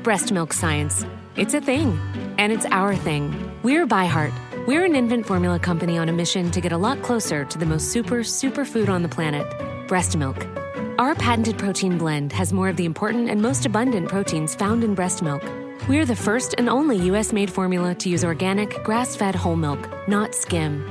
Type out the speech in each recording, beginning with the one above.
Breast milk science. It's a thing. And it's our thing. We're ByHeart. We're an infant formula company on a mission to get a lot closer to the most super food on the planet, breast milk. Our patented protein blend has more of the important and most abundant proteins found in breast milk. We're the first and only U.S.-made formula to use organic, grass-fed whole milk, not skim.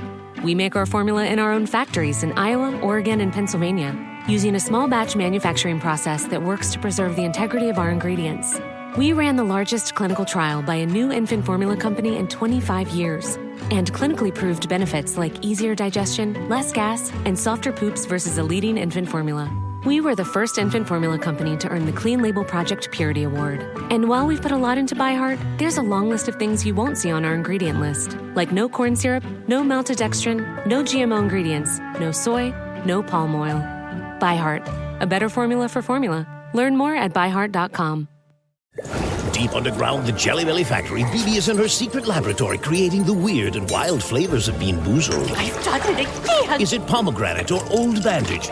We make our formula in our own factories in Iowa, Oregon, and Pennsylvania, using a small batch manufacturing process that works to preserve the integrity of our ingredients. We ran the largest clinical trial by a new infant formula company in 25 years and clinically proved benefits like easier digestion, less gas, and softer poops versus a leading infant formula. We were the first infant formula company to earn the Clean Label Project Purity Award. And while we've put a lot into ByHeart, there's a long list of things you won't see on our ingredient list, like no corn syrup, no maltodextrin, no GMO ingredients, no soy, no palm oil. ByHeart, a better formula for formula. Learn more at byheart.com. Deep underground, the Jelly Belly factory, Bibi is in her secret laboratory creating the weird and wild flavors of Bean Boozled. I've done it again! Is it pomegranate or old bandage?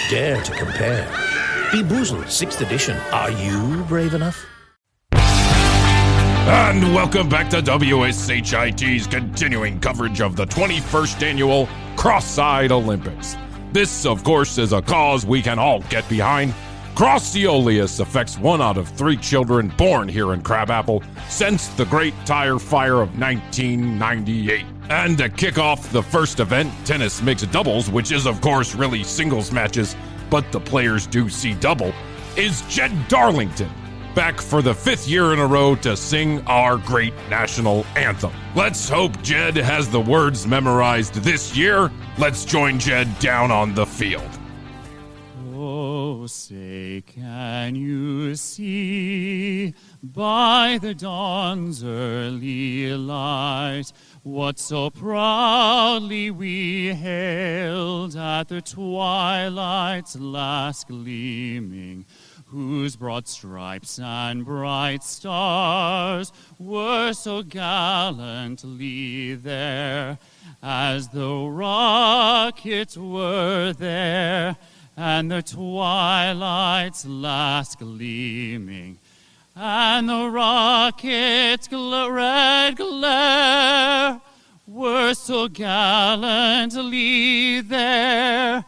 Dare to compare. Bean Boozled, 6th edition. Are you brave enough? And welcome back to WSHIT's continuing coverage of the 21st Annual Cross-Side Olympics. This, of course, is a cause we can all get behind. Crosceolius affects 1 out of 3 children born here in Crabapple since the Great Tire Fire of 1998. And to kick off the first event, tennis mixed doubles, which is of course really singles matches, but the players do see double, is Jed Darlington, back for the 5th year in a row to sing our great national anthem. Let's hope Jed has the words memorized this year. Let's join Jed down on the field. Oh, say, can you see by the dawn's early light what so proudly we hailed at the twilight's last gleaming, whose broad stripes and bright stars were so gallantly there, as the rockets were there, and the twilight's last gleaming, and the rocket's red glare were so gallantly there.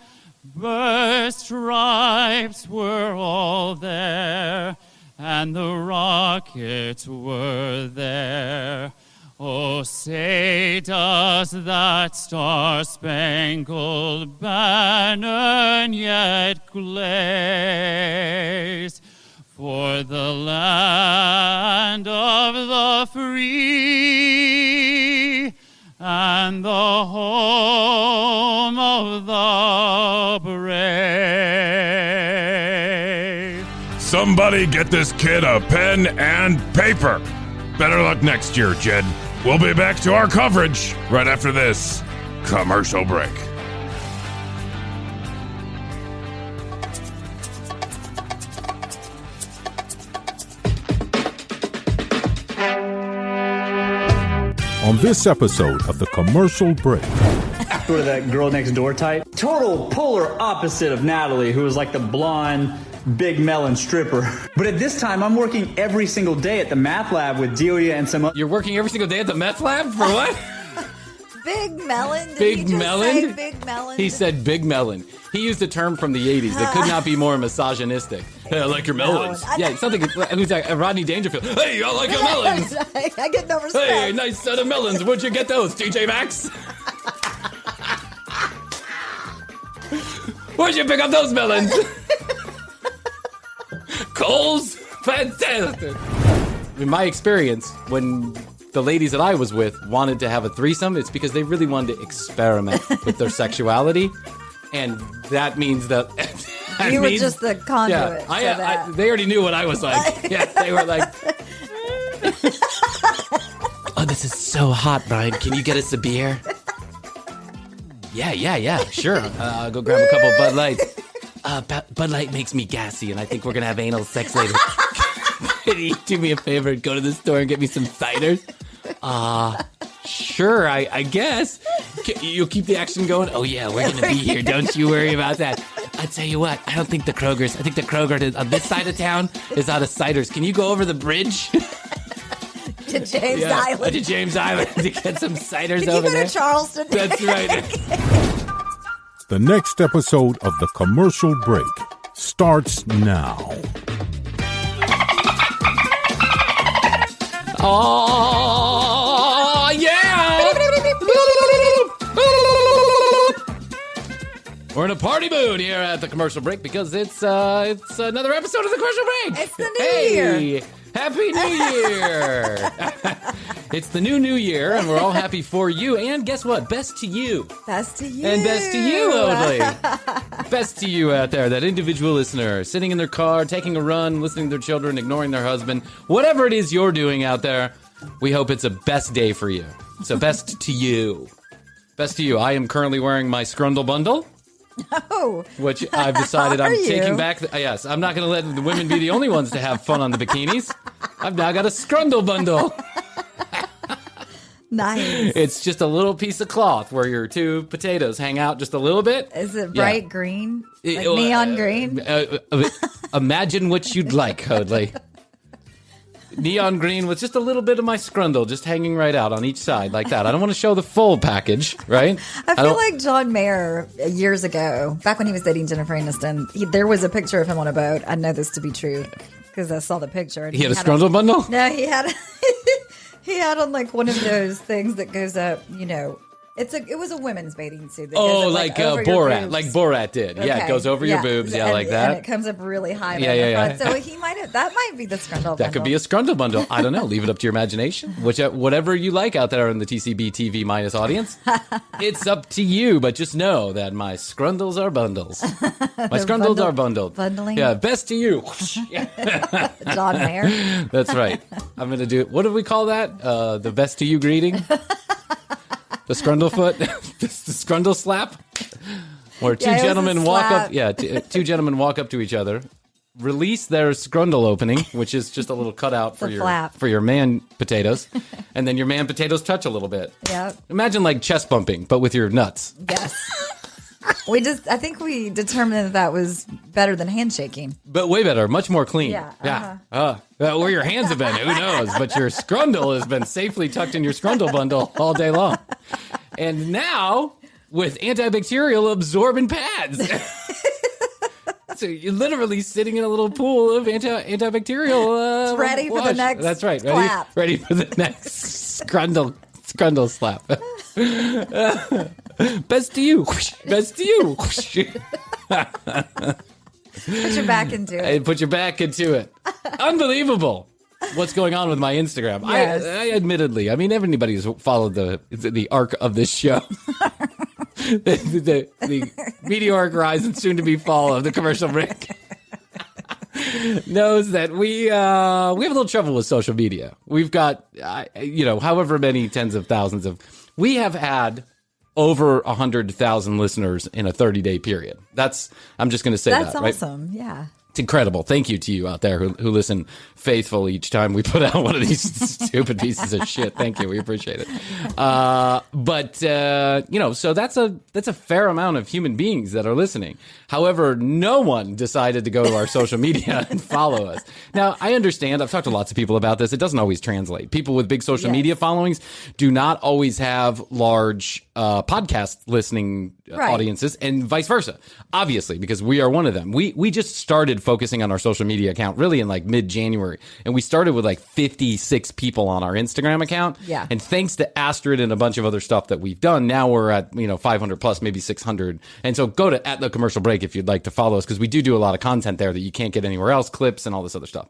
Burst stripes were all there, and the rockets were there. Oh, say, does that star-spangled banner yet blaze for the land of the free and the home of the brave? Somebody get this kid a pen and paper. Better luck next year, Jed. We'll be back to our coverage right after this commercial break. On this episode of the commercial break. Sort of that girl next door type. Total polar opposite of Natalie, who was like the blonde, big melon stripper. But at this time, I'm working every single day at the math lab with Delia and some other... You're working every single day at the meth lab? For what? Big melon? Did Big he just melon? say big melon? He said big melon. He used a term from the 80s that could not be more misogynistic. Hey, I like your melons. Yeah, something. Who's that? Rodney Dangerfield. Hey, I like your melons. I get no respect. Hey, nice set of melons. Where'd you get those, TJ Maxx? Where'd you pick up those melons? Kohl's? Fantastic. In my experience, when the ladies that I was with wanted to have a threesome, it's because they really wanted to experiment with their sexuality. And that means that... You were just the conduit. Yeah, they already knew what I was like. Yeah, they were like... Oh, this is so hot, Bryan. Can you get us a beer? Yeah, sure. I'll go grab a couple of Bud Lights. Bud Light makes me gassy, and I think we're going to have anal sex later. Can you do me a favor and go to the store and get me some ciders? Sure, I guess. You'll keep the action going? Oh, yeah, we're going to be here. Don't you worry about that. I tell you what, I don't think the Kroger's. I think the Kroger on this side of town is out of ciders. Can you go over the bridge? To James Island. To James Island to get some ciders Can over you go there. to Charleston? That's right. The next episode of The Commercial Break starts now. Oh, yeah! We're in a party mood here at The Commercial Break because it's another episode of The Commercial Break. It's the new year. Happy New Year! It's the new year, and we're all happy for you. And guess what? Best to you. Best to you. And best to you, Hoadley. Best to you out there, that individual listener, sitting in their car, taking a run, listening to their children, ignoring their husband. Whatever it is you're doing out there, we hope it's a best day for you. So best to you. Best to you. I am currently wearing my Scrundle bundle. Oh. Which I've decided I'm you? taking back. Yes, I'm not going to let the women be the only ones to have fun on the bikinis. I've now got a Scrundle bundle. Nice. It's just a little piece of cloth where your two potatoes hang out just a little bit. Is it bright green? Like It- neon green? Imagine what you'd like, Hoadley. Neon green with just a little bit of my Scrundle just hanging right out on each side like that. I don't want to show the full package, right? I feel like John Mayer years ago, back when he was dating Jennifer Aniston, there was a picture of him on a boat. I know this to be true because I saw the picture. And He had a Scrundle bundle? No, he had he had on like one of those things that goes up, you know. It was a women's bathing suit. That goes up, like over your Borat, boobs. like Borat did. Yeah, it Okay. goes over your boobs, yeah, like that. And it comes up really high. Yeah, in the yeah. front. So that might be the Scrundle That could be a Scrundle bundle. I don't know. Leave it up to your imagination. Whatever you like out there in the TCB TV minus audience, it's up to you. But just know that my Scrundles are bundles. My Scrundles are bundled. Bundling? Yeah, best to you. John Mayer. That's right. I'm going to do, what do we call that? The best to you greeting? The Scrundle foot? The Scrundle slap? Where two Yeah, it was a gentlemen walk slap. up. Yeah, two gentlemen walk up to each other, release their Scrundle opening, which is just a little cutout for a flap. your man potatoes, and then your man potatoes touch a little bit. Yep. Imagine like chest bumping, but with your nuts. Yes. I think we determined that was better than handshaking. But way better, much more clean. Yeah, Where your hands have been, who knows? But your Scrundle has been safely tucked in your Scrundle bundle all day long. And now, with antibacterial absorbent pads. So you're literally sitting in a little pool of antibacterial. It's ready for the wash. next That's right. clap. Ready for the next Scrundle slap. Best to you. Best to you. Put your back into it. And put your back into it. Unbelievable. What's going on with my Instagram? Yes. I admittedly, I mean, everybody who's followed the arc of this show, the meteoric rise and soon to be fall of the Commercial Break, knows that we have a little trouble with social media. We've got, however many tens of thousands of, we have had over 100,000 listeners in a 30-day period. I'm just going to say That's that. Right? awesome. Yeah. It's incredible. Thank you to you out there who listen faithful each time we put out one of these stupid pieces of shit. Thank you. We appreciate it. So that's a fair amount of human beings that are listening. However, no one decided to go to our social media and follow us. Now, I understand. I've talked to lots of people about this. It doesn't always translate. People with big social media followings do not always have large podcast listening audiences, and vice versa, obviously, because we are one of them. We just started focusing on our social media account really in like mid-January, and we started with like 56 people on our Instagram account. Yeah. And thanks to Astrid and a bunch of other stuff that we've done, now we're at 500 plus, maybe 600. And so go to @thecommercialbreak if you'd like to follow us, because we do a lot of content there that you can't get anywhere else, clips and all this other stuff.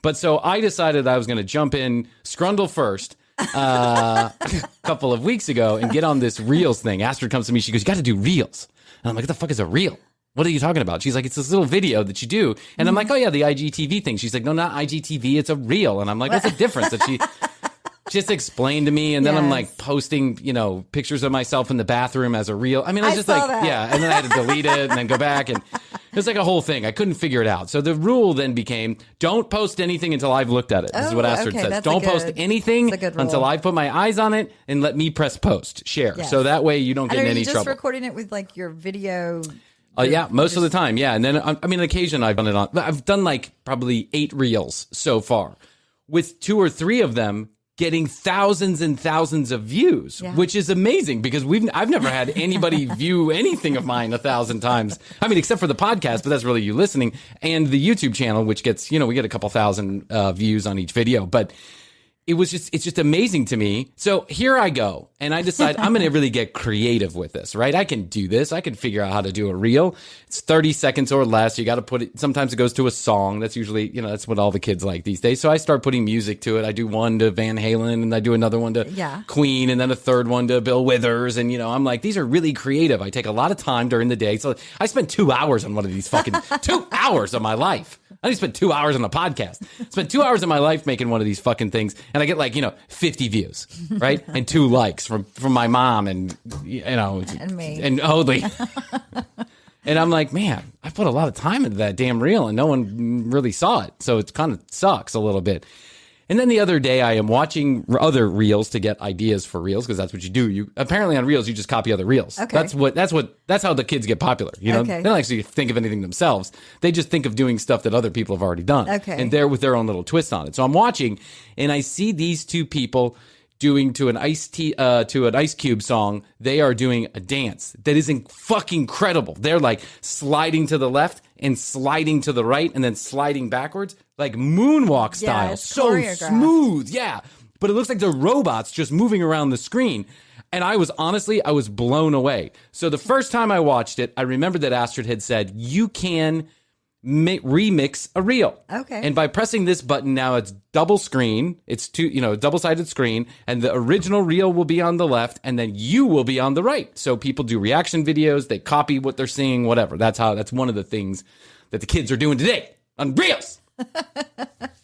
But so I decided I was going to jump in Scrundle first a couple of weeks ago and get on this Reels thing. Astrid comes to me, she goes, "You got to do Reels." And I'm like, "What the fuck is a Reel? What are you talking about?" She's like, "It's this little video that you do." And I'm like, "Oh yeah, the IGTV thing." She's like, "No, not IGTV, it's a Reel." And I'm like, "What's the difference?" That she just explained to me. And then I'm like posting, pictures of myself in the bathroom as a Reel. I mean, I just saw like, that. yeah. And then I had to delete it and then go back, and it was like a whole thing. I couldn't figure it out. So the rule then became, don't post anything until I've looked at it. This is what Astrid says. Don't post anything until I've put my eyes on it, and let me press post, share. Yes. So that way you don't get in any Are you just trouble. recording it with like your video Yeah, most of the time. Yeah. And then, I mean, on occasion I've done it on, I've done like probably 8 reels so far, with 2 or 3 of them getting thousands and thousands of views, which is amazing because I've never had anybody view anything of mine 1,000 times. I mean, except for the podcast, but that's really you listening, and the YouTube channel, which gets, we get a couple thousand views on each video. But it's just amazing to me. So here I go, and I decide I'm going to really get creative with this, right? I can do this. I can figure out how to do a reel. It's 30 seconds or less. You got to put it, sometimes it goes to a song. That's usually, that's what all the kids like these days. So I start putting music to it. I do one to Van Halen, and I do another one to Queen, and then a third one to Bill Withers. And, I'm like, these are really creative. I take a lot of time during the day. So I spend 2 hours on one of these fucking 2 hours of my life. I only spent 2 hours on a podcast. I spent 2 hours of my life making one of these fucking things, and I get 50 views, right? And 2 likes from my mom and and me and Hoadley. And I'm like, man, I put a lot of time into that damn reel, and no one really saw it, so it kind of sucks a little bit. And then the other day, I am watching other reels to get ideas for reels, because that's what you do. You apparently on reels, you just copy other reels. Okay. That's how the kids get popular. They don't actually think of anything themselves. They just think of doing stuff that other people have already done. Okay. And they're with their own little twist on it. So I'm watching, and I see these 2 people doing to an Ice Cube song. They are doing a dance that is fucking incredible. They're like sliding to the left and sliding to the right and then sliding backwards, like moonwalk style. So smooth. Yeah. But it looks like they're robots just moving around the screen. And I was blown away. So the first time I watched it, I remembered that Astrid had said, you can remix a reel. Okay. And by pressing this button now, it's double screen. It's double-sided screen, and the original reel will be on the left, and then you will be on the right. So people do reaction videos, they copy what they're seeing, whatever. That's one of the things that the kids are doing today on reels.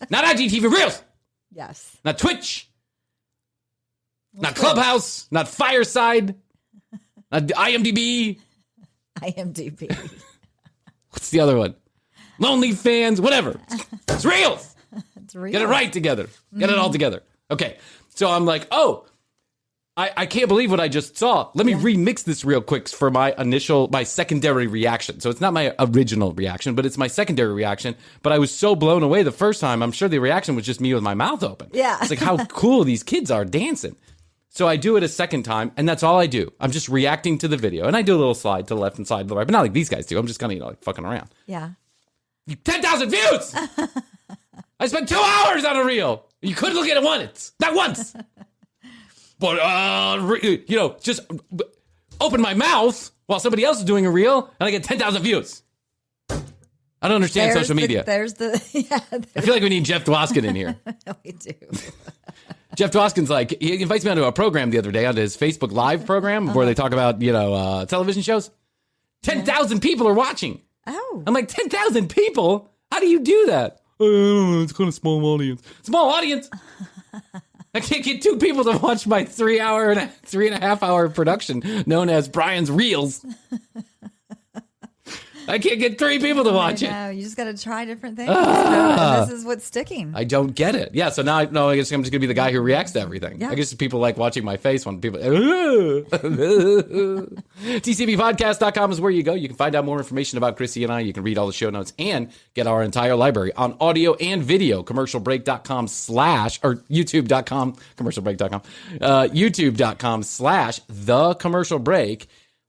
Not IGTV reels. Yes. Not Twitch. Not Clubhouse. Not Fireside. Not IMDb. IMDb. What's the other one? Lonely Fans, whatever. It's reels. It's real. Get it right together. Get it all together. Okay. So I'm like, I can't believe what I just saw. Let me remix this real quick for my secondary reaction. So it's not my original reaction, but it's my secondary reaction. But I was so blown away the first time. I'm sure the reaction was just me with my mouth open. Yeah. It's like how cool these kids are dancing. So I do it a second time, and that's all I do. I'm just reacting to the video. And I do a little slide to the left and slide to the right, but not like these guys do. I'm just kind of, fucking around. Yeah. 10,000 views! I spent 2 hours on a reel. You couldn't look at it once. Not once. But, just open my mouth while somebody else is doing a reel, and I get 10,000 views. I don't understand social media. I feel like we need Jeff Dwoskin in here. We do. Jeff Dwoskin's he invites me onto a program the other day, onto his Facebook Live program, where they talk about, television shows. 10,000 people are watching. Oh. I'm like, 10,000 people? How do you do that? It's kind of small audience. Small audience? I can't get 2 people to watch my 3.5 hour production known as Bryan's Reels. I can't get 3 people to watch it. You just got to try different things. This is what's sticking. I don't get it. Yeah, so now I guess I'm just going to be the guy who reacts to everything. Yeah. I guess people like watching my face when people... TCBpodcast.com is where you go. You can find out more information about Krissy and I. You can read all the show notes and get our entire library on audio and video. Commercialbreak.com/ or youtube.com, commercialbreak.com, youtube.com/thecommercialbreak.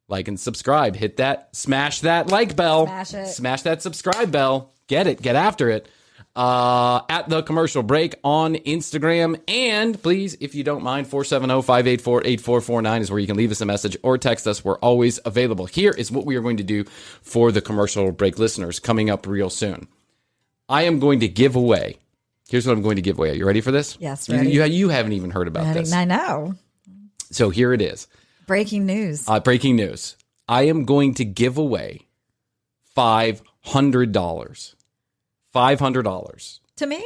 Like and subscribe. Hit that. Smash that like bell. Smash it. Smash that subscribe bell. Get it. Get after it. At The Commercial Break on Instagram. And please, if you don't mind, 470-584-8449 is where you can leave us a message or text us. We're always available. Here is what we are going to do for The Commercial Break listeners coming up real soon. I am going to give away. Here's what I'm going to give away. Are you ready for this? Yes, ready. You haven't even heard about this. I know. So here it is. Breaking news. Breaking news. I am going to give away $500. $500. To me?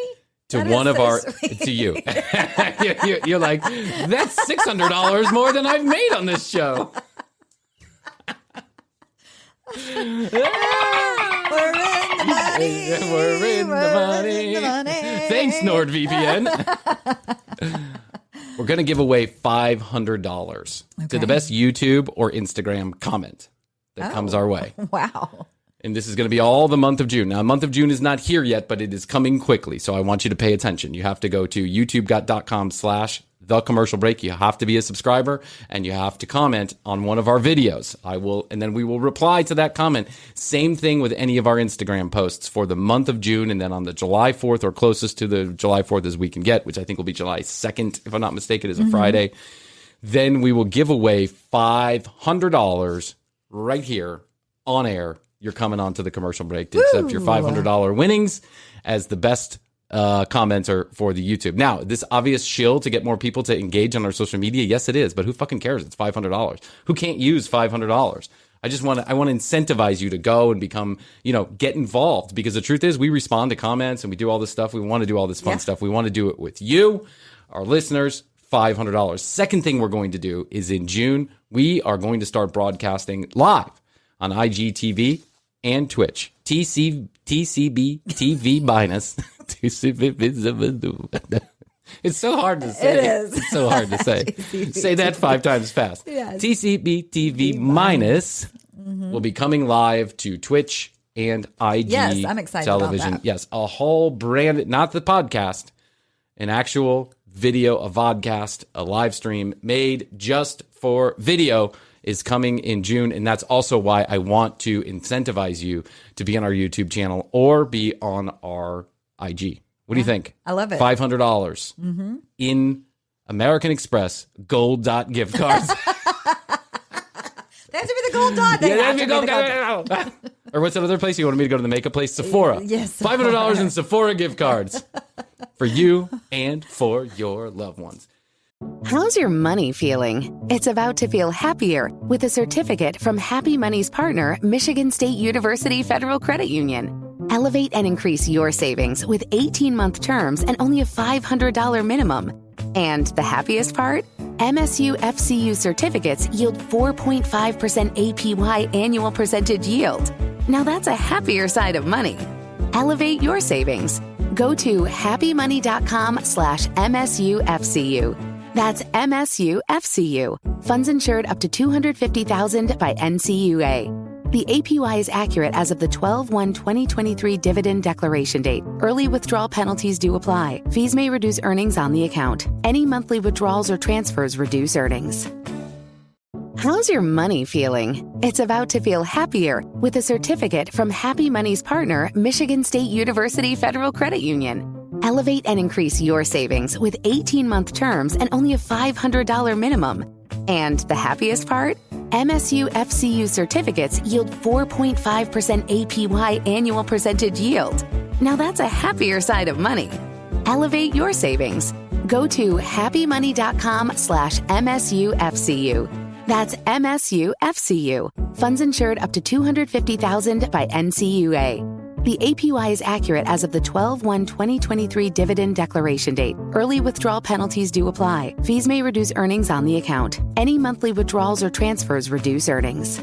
To one of our... To you. You're like, that's $600 more than I've made on this show. We're in the money. We're in the money. Thanks, NordVPN. We're going to give away $500 to the best YouTube or Instagram comment. that comes our way. Wow. And this is going to be all the month of June. Now, the month of June is not here yet, but it is coming quickly. So I want you to pay attention. You have to go to youtube.com/thecommercialbreak. You have to be a subscriber and you have to comment on one of our videos. And then we will reply to that comment. Same thing with any of our Instagram posts for the month of June. And then on the July 4th or closest to the July 4th as we can get, which I think will be July 2nd, if I'm not mistaken, is a Friday. Then we will give away $500 right here on air. You're coming on to the commercial break to accept your $500 winnings as the best commenter for the YouTube. Now, this obvious shill to get more people to engage on our social media, yes, it is, but who fucking cares? It's $500. Who can't use $500? I want to incentivize you to go and become, get involved, because the truth is we respond to comments and we do all this stuff. We want to do all this fun stuff. We want to do it with you, our listeners. $500. Second thing we're going to do is in June, we are going to start broadcasting live on IGTV and Twitch. TCB TV minus. It's so hard to say. It is. It's so hard to say. Say that 5 times fast. Yes. TCB TV minus will be coming live to Twitch and IG Yes, I'm excited television. about that. Yes, a whole brand, not the podcast, an actual video, a vodcast, a live stream made just for video is coming in June. And that's also why I want to incentivize you to be on our YouTube channel or be on our IG. What do you think? I love it. $500 in American Express gold dot gift cards. They have to be the gold dot. They have to be the gold dot. Or what's that other place you wanted me to go to, the makeup place? Sephora. Yes, $500 in Sephora gift cards for you and for your loved ones. How's your money feeling? It's about to feel happier with a certificate from Happy Money's partner, Michigan State University Federal Credit Union. Elevate and increase your savings with 18-month terms and only a $500 minimum. And the happiest part? MSU FCU certificates yield 4.5% APY annual percentage yield. Now that's a happier side of money. Elevate your savings. Go to happymoney.com/MSUFCU. That's MSUFCU. Funds insured up to $250,000 by NCUA. The APY is accurate as of the 12/1/2023 dividend declaration date. Early withdrawal penalties do apply. Fees may reduce earnings on the account. Any monthly withdrawals or transfers reduce earnings. How's your money feeling? It's about to feel happier with a certificate from Happy Money's partner, Michigan State University Federal Credit Union. Elevate and increase your savings with 18-month terms and only a $500 minimum. And the happiest part? MSU FCU certificates yield 4.5% APY annual percentage yield. Now that's a happier side of money. Elevate your savings. Go to happymoney.com/MSUFCU. That's MSUFCU. Funds insured up to $250,000 by NCUA. The APY is accurate as of the 12/1/2023 dividend declaration date. Early withdrawal penalties do apply. Fees may reduce earnings on the account. Any monthly withdrawals or transfers reduce earnings.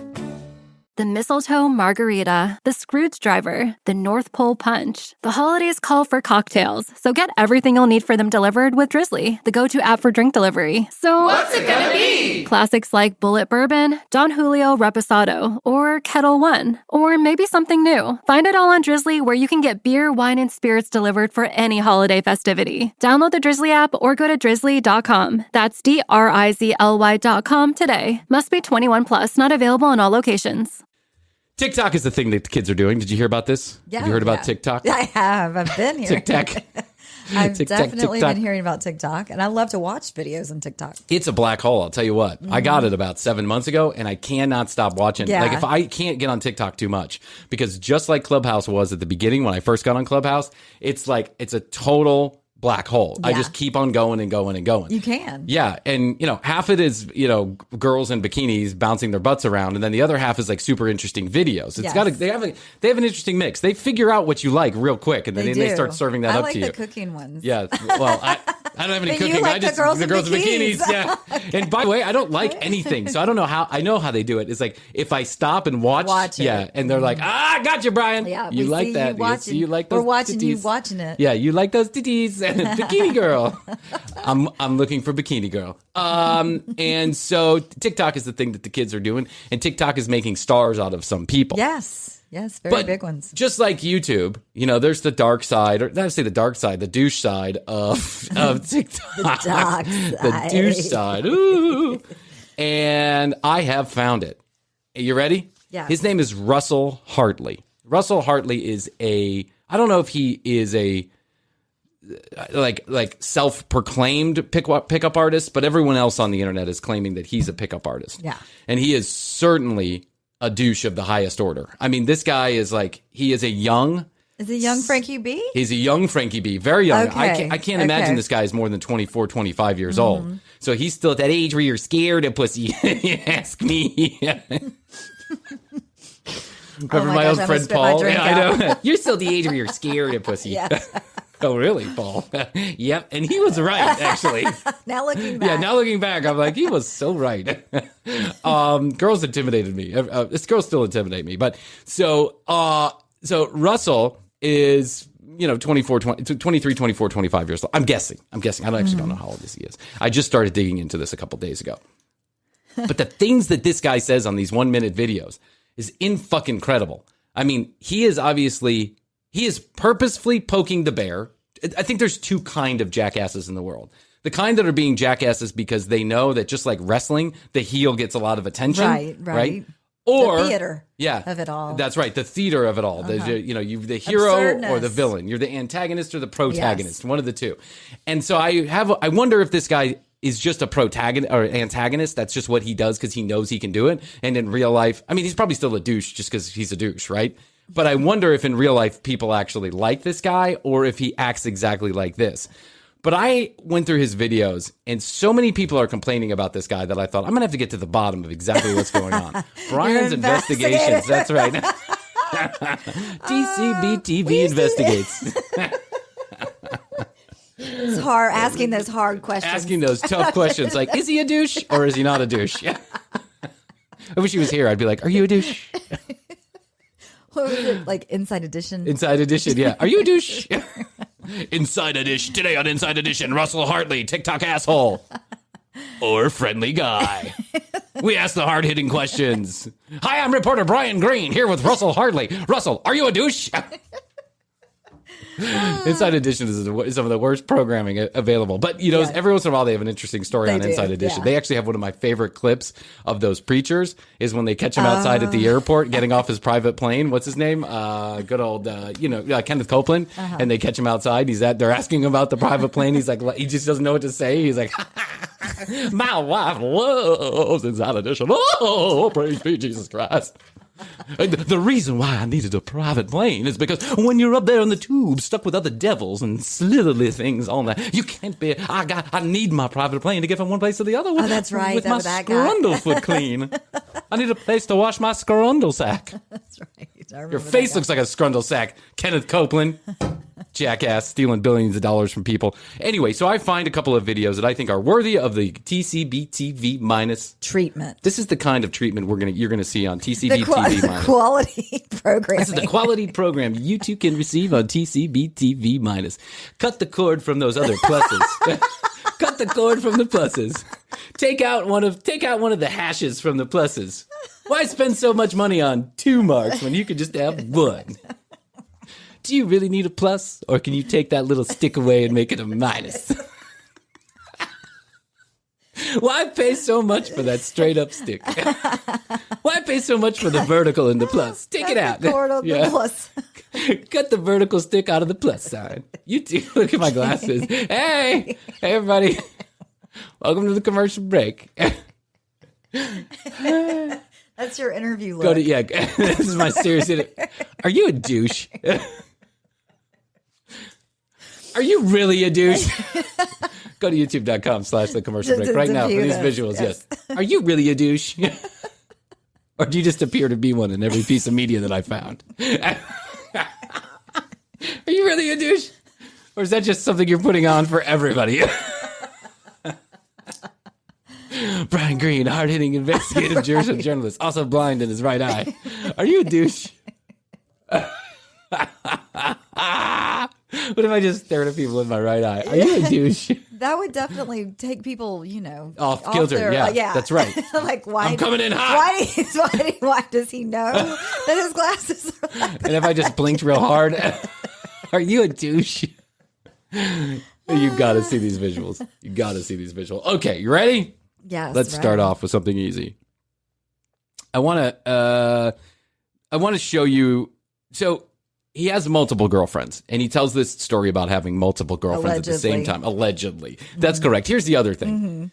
The mistletoe margarita, the Scrooge driver, the North Pole punch. The holidays call for cocktails, so get everything you'll need for them delivered with Drizzly, the go-to app for drink delivery. So what's it gonna be? Classics like Bullet Bourbon, Don Julio Reposado, or Kettle One, or maybe something new. Find it all on Drizzly, where you can get beer, wine, and spirits delivered for any holiday festivity. Download the Drizzly app or go to drizzly.com. That's DRIZLY.com today. Must be 21 plus, not available in all locations. TikTok is the thing that the kids are doing. Did you hear about this? Yeah, have you heard about TikTok? I have. I've been here. TikTok. I've TikTok, definitely TikTok. been hearing about TikTok, and I love to watch videos on TikTok. It's a black hole, I'll tell you what. I got it about 7 months ago, and I cannot stop watching. Yeah. Like, if I can't get on TikTok too much, because just like Clubhouse was at the beginning when I first got on Clubhouse, it's like, it's a total black hole. I Yeah. just keep on going and going and going. You can. Yeah. And, half it is, girls in bikinis bouncing their butts around. And then the other half is like super interesting videos. It's Yes. they have an interesting mix. They figure out what you like real quick. And then they do. start serving that I up like to the you. cooking ones. Yeah. Well, I don't have any But you cooking. like I just the girls in bikinis. bikinis. Yeah. And by the way, I don't like anything, so I don't know how. I know how they do it. It's like if I stop and watch it. yeah, and they're like, I got you, Brian. Yeah, you we like see that? You watching. You like those We're watching titties. you watching it. Yeah, you like those titties, bikini girl. I'm looking for bikini girl. And so TikTok is the thing that the kids are doing, and TikTok is making stars out of some people. Yes, very big ones. Just like YouTube, there's the dark side, or not say the dark side, the douche side of TikTok. The dark side. The douche side. Ooh. And I have found it. You ready? Yeah. His name is Russell Hoadley. Russell Hoadley is I don't know if he is a like self-proclaimed pickup artist, but everyone else on the internet is claiming that he's a pickup artist. Yeah. And he is certainly a douche of the highest order. I mean, this guy is he is a young... Is it young Frankie B? He's a young Frankie B. Very young. Okay. I can't imagine this guy is more than 24, 25 years old. So he's still at that age where you're scared of pussy. You ask me. Remember my old friend Paul? Yeah, I know. You're still the age where you're scared of pussy. Yes. Oh, really, Paul? Yep. And he was right, actually. Now looking back. Yeah, now looking back, I'm like, he was so right. Girls intimidated me. This girls still intimidate me. But so Russell is, 23, 24, 25 years old. I'm guessing. I don't know how old this he is. I just started digging into this a couple days ago. But the things that this guy says on these 1-minute videos is in-fucking-credible. I mean, he is purposefully poking the bear. I think there's two kind of jackasses in the world. The kind that are being jackasses because they know that just like wrestling, the heel gets a lot of attention. Right? Or the theater of it all. That's right. The theater of it all. You're the hero Absurdness. or the villain. You're the antagonist or the protagonist. Yes. One of the two. And so I wonder if this guy is just a protagonist or antagonist. That's just what he does because he knows he can do it. And in real life, I mean, he's probably still a douche just because he's a douche, right? But I wonder if in real life people actually like this guy or if he acts exactly like this. But I went through his videos, and so many people are complaining about this guy that I thought, I'm going to have to get to the bottom of exactly what's going on. Bryan's investigations. That's right. TCB-TV investigates. It's hard asking those hard questions. Asking those tough questions like, is he a douche or is he not a douche? I wish he was here. I'd be like, are you a douche? What was it? Like Inside Edition? Inside Edition, yeah. Are you a douche? Inside Edition. Today on Inside Edition, Russell Hoadley, TikTok asshole. Or friendly guy. We ask the hard-hitting questions. Hi, I'm reporter Bryan Green here with Russell Hoadley. Russell, are you a douche? Inside Edition is some of the worst programming available. But, every once in a while they have an interesting story on Inside Edition. Yeah. They actually have one of my favorite clips of those preachers is when they catch him outside at the airport getting off his private plane. What's his name? Good old, Kenneth Copeland. And they catch him outside. They're asking him about the private plane. He's like, he just doesn't know what to say. He's like, my wife loves Inside Edition. Oh, praise be Jesus Christ. The reason why I needed a private plane is because when you're up there in the tube, stuck with other devils and slitherly things on that, you can't be. I need my private plane to get from one place to the other. Oh, that's right. With my scrundle foot clean. I need a place to wash my scrundle sack. That's right. Your face looks like a scrundle sack, Kenneth Copeland. Jackass, stealing billions of dollars from people. Anyway, so I find a couple of videos that I think are worthy of the TCB-TV minus treatment. This is the kind of treatment you're gonna see on TCB-TV minus. The quality program. This is the quality program you too can receive on TCB-TV minus. Cut the cord from those other pluses. Cut the cord from the pluses. Take out one of the hashes from the pluses. Why spend so much money on 2 marks when you could just have 1? Do you really need a plus? Or can you take that little stick away and make it a minus? Why pay so much for that straight up stick? Why pay so much for the vertical and the plus? Take it out. The cord on the plus. Cut the vertical stick out of the plus sign. You too. Look at my glasses. Hey, everybody. Welcome to the commercial break. That's your interview look. This is my serious interview. Are you a douche? Are you really a douche? Go to youtube.com/the commercial break right now for these visuals. Yes. Are you really a douche? Or do you just appear to be one in every piece of media that I found? Are you really a douche? Or is that just something you're putting on for everybody? Bryan Green, hard-hitting investigative journalist, also blind in his right eye. Are you a douche? What if I just stared at people in my right eye? Are you a douche? That would definitely take people, off kilter. Their, yeah, that's right. Like, why? I'm coming in hot. Why does he know that his glasses are like that? And if I just blinked real hard, are you a douche? You got to see these visuals. Okay, you ready? Yes. Let's start off with something easy. I want to show you. So he has multiple girlfriends, and he tells this story about having multiple girlfriends at the same time. Allegedly. That's correct. Here's the other thing.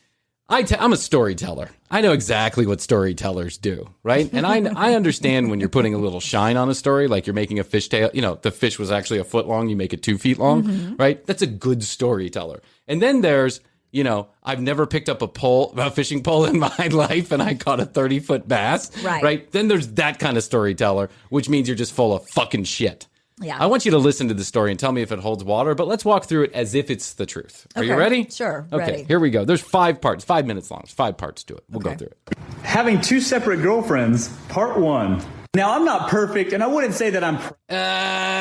I'm a storyteller. I know exactly what storytellers do, right? And I understand when you're putting a little shine on a story, like you're making a fishtail. The fish was actually a foot long. You make it 2 feet long, right? That's a good storyteller. And then there's, I've never picked up a fishing pole in my life, and I caught a 30-foot bass, right? Then there's that kind of storyteller, which means you're just full of fucking shit. Yeah. I want you to listen to the story and tell me if it holds water, but let's walk through it as if it's the truth. Are you ready? Sure. Okay, ready. Here we go. There's 5 parts, 5 minutes long. There's 5 parts to it. We'll go through it. Having 2 separate girlfriends, part 1. Now, I'm not perfect, and I wouldn't say that I'm...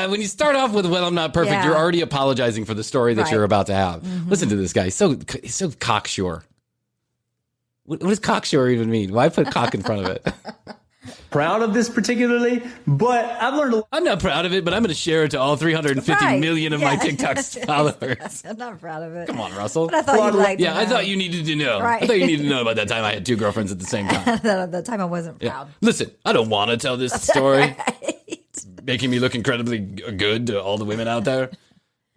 When you start off with, well, I'm not perfect, you're already apologizing for the story that you're about to have. Listen to this guy. He's so cocksure. What does cocksure even mean? Why put cock in front of it? Proud of this particularly, but I've learned a lot. I'm not proud of it, but I'm going to share it to all 350 million of my TikTok followers. I'm not proud of it. Come on, Russell. But I thought you'd like to know. I thought you needed to know. Right. I thought you needed to know about that time I had 2 girlfriends at the same time. At the time I wasn't proud. Listen, I don't want to tell this story. Making me look incredibly good to all the women out there.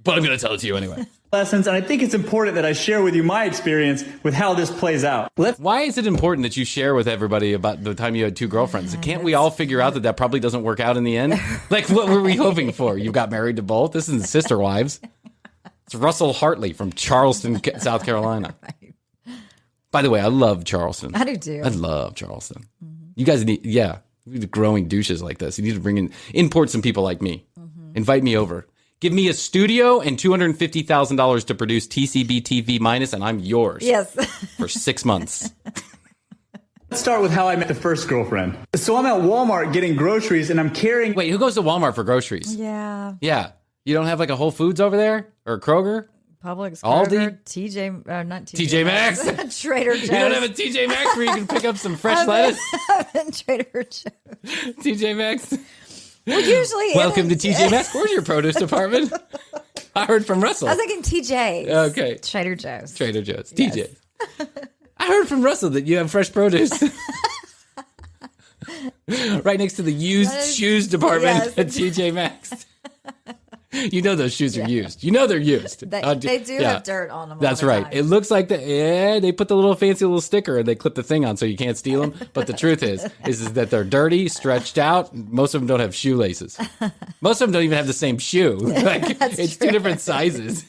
But I'm going to tell it to you anyway. Lessons, and I think it's important that I share with you my experience with how this plays out. Why is it important that you share with everybody about the time you had 2 girlfriends? Can't we all figure out that probably doesn't work out in the end? Like, what were we hoping for? You got married to both? This isn't Sister Wives. It's Russell Hoadley from Charleston, South Carolina. Right. By the way, I love Charleston. I do too. I love Charleston. You guys need growing douches like this. You need to import some people like me. Invite me over. Give me a studio and $250,000 to produce TCB TV minus, and I'm yours. Yes. For 6 months. Let's start with how I met the first girlfriend. So I'm at Walmart getting groceries, and I'm carrying... Wait, who goes to Walmart for groceries? Yeah. Yeah. You don't have like a Whole Foods over there? Or a Kroger? Publix, Aldi? not TJ Maxx? Trader Joe's. You don't have a TJ Maxx where you can pick up some fresh lettuce? Trader Joe's. TJ Maxx? Well, usually welcome to TJ Maxx. Where's your produce department? I heard from Russell. I was thinking TJ's. Okay. Trader Joe's. Yes. TJ. I heard from Russell that you have fresh produce. Right next to the used shoes department at TJ Maxx. You know those shoes are used. You know they're used. They do have dirt on them. That's right. It looks like they put the little fancy little sticker and they clip the thing on so you can't steal them. But the truth is that they're dirty, stretched out. Most of them don't have shoelaces. Most of them don't even have the same shoe. It's true. 2 different sizes.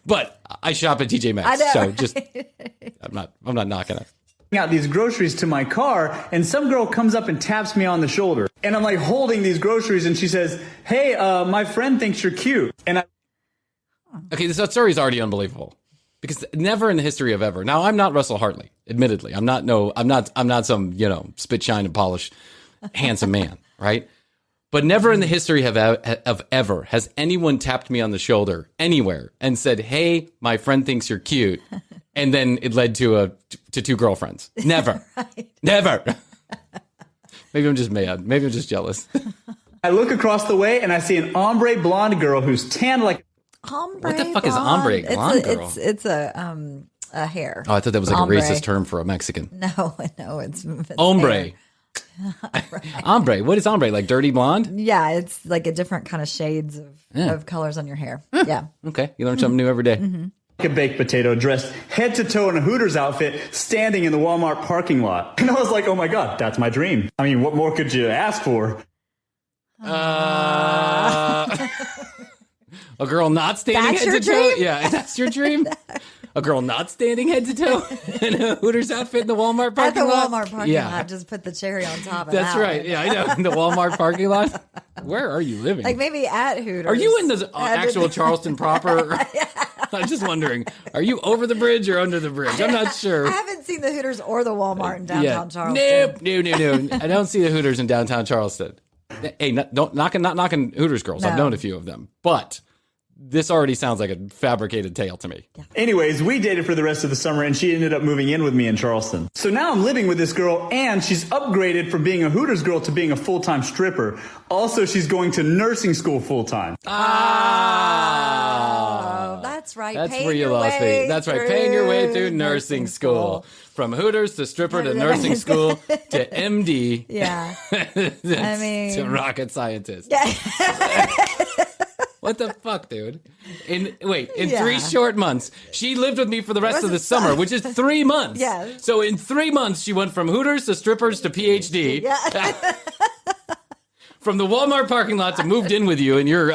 But I shop at TJ Maxx, I know. so I'm not knocking it. Out these groceries to my car, and some girl comes up and taps me on the shoulder, and I'm like holding these groceries, and she says, "Hey, my friend thinks you're cute." And okay, this story is already unbelievable because never in the history of ever. Now, I'm not Russell Hoadley, admittedly. I'm not some spit shine and polish handsome man, right? But never in the history of ever has anyone tapped me on the shoulder anywhere and said, "Hey, my friend thinks you're cute." And then it led to 2 girlfriends. Never. Right. Never. Maybe I'm just mad. Maybe I'm just jealous. I look across the way and I see an ombre blonde girl who's tanned like... Ombre What the fuck is ombre blonde girl? It's a hair. Oh, I thought that was like ombre. a racist term for a Mexican. No, it's ombre. Right. Ombre. What is ombre? Like dirty blonde? Yeah, it's like a different kind of shades of colors on your hair. Yeah. Okay. You learn something new every day. A baked potato dressed head to toe in a Hooters outfit standing in the Walmart parking lot. And I was like, oh my God, that's my dream. I mean, what more could you ask for? A girl not standing That's head your to toe? dream? Yeah, that's your dream? A girl not standing head to toe in a Hooters outfit in the Walmart parking lot? At the Walmart parking lot, just put the cherry on top of That's that right. one. Yeah, I know. In the Walmart parking lot. Where are you living? Like maybe at Hooters. Are you in the actual Charleston proper? I'm just wondering, are you over the bridge or under the bridge? I'm not sure. I haven't seen the Hooters or the Walmart in downtown Charleston. No. I don't see the Hooters in downtown Charleston. Hey, not knocking Hooters girls. No. I've known a few of them. But this already sounds like a fabricated tale to me. Yeah. Anyways, we dated for the rest of the summer, and she ended up moving in with me in Charleston. So now I'm living with this girl, and she's upgraded from being a Hooters girl to being a full-time stripper. Also, she's going to nursing school full-time. That's right. That's where you lost me. That's right. Paying your way through nursing school. From Hooters to stripper to nursing school to MD. Yeah. To rocket scientist. Yeah. What the fuck, dude? In 3 short months, she lived with me for the rest of the summer, which is 3 months. Yeah. So in 3 months, she went from Hooters to strippers to PhD. Yeah. From the Walmart parking lot to moved in with you in your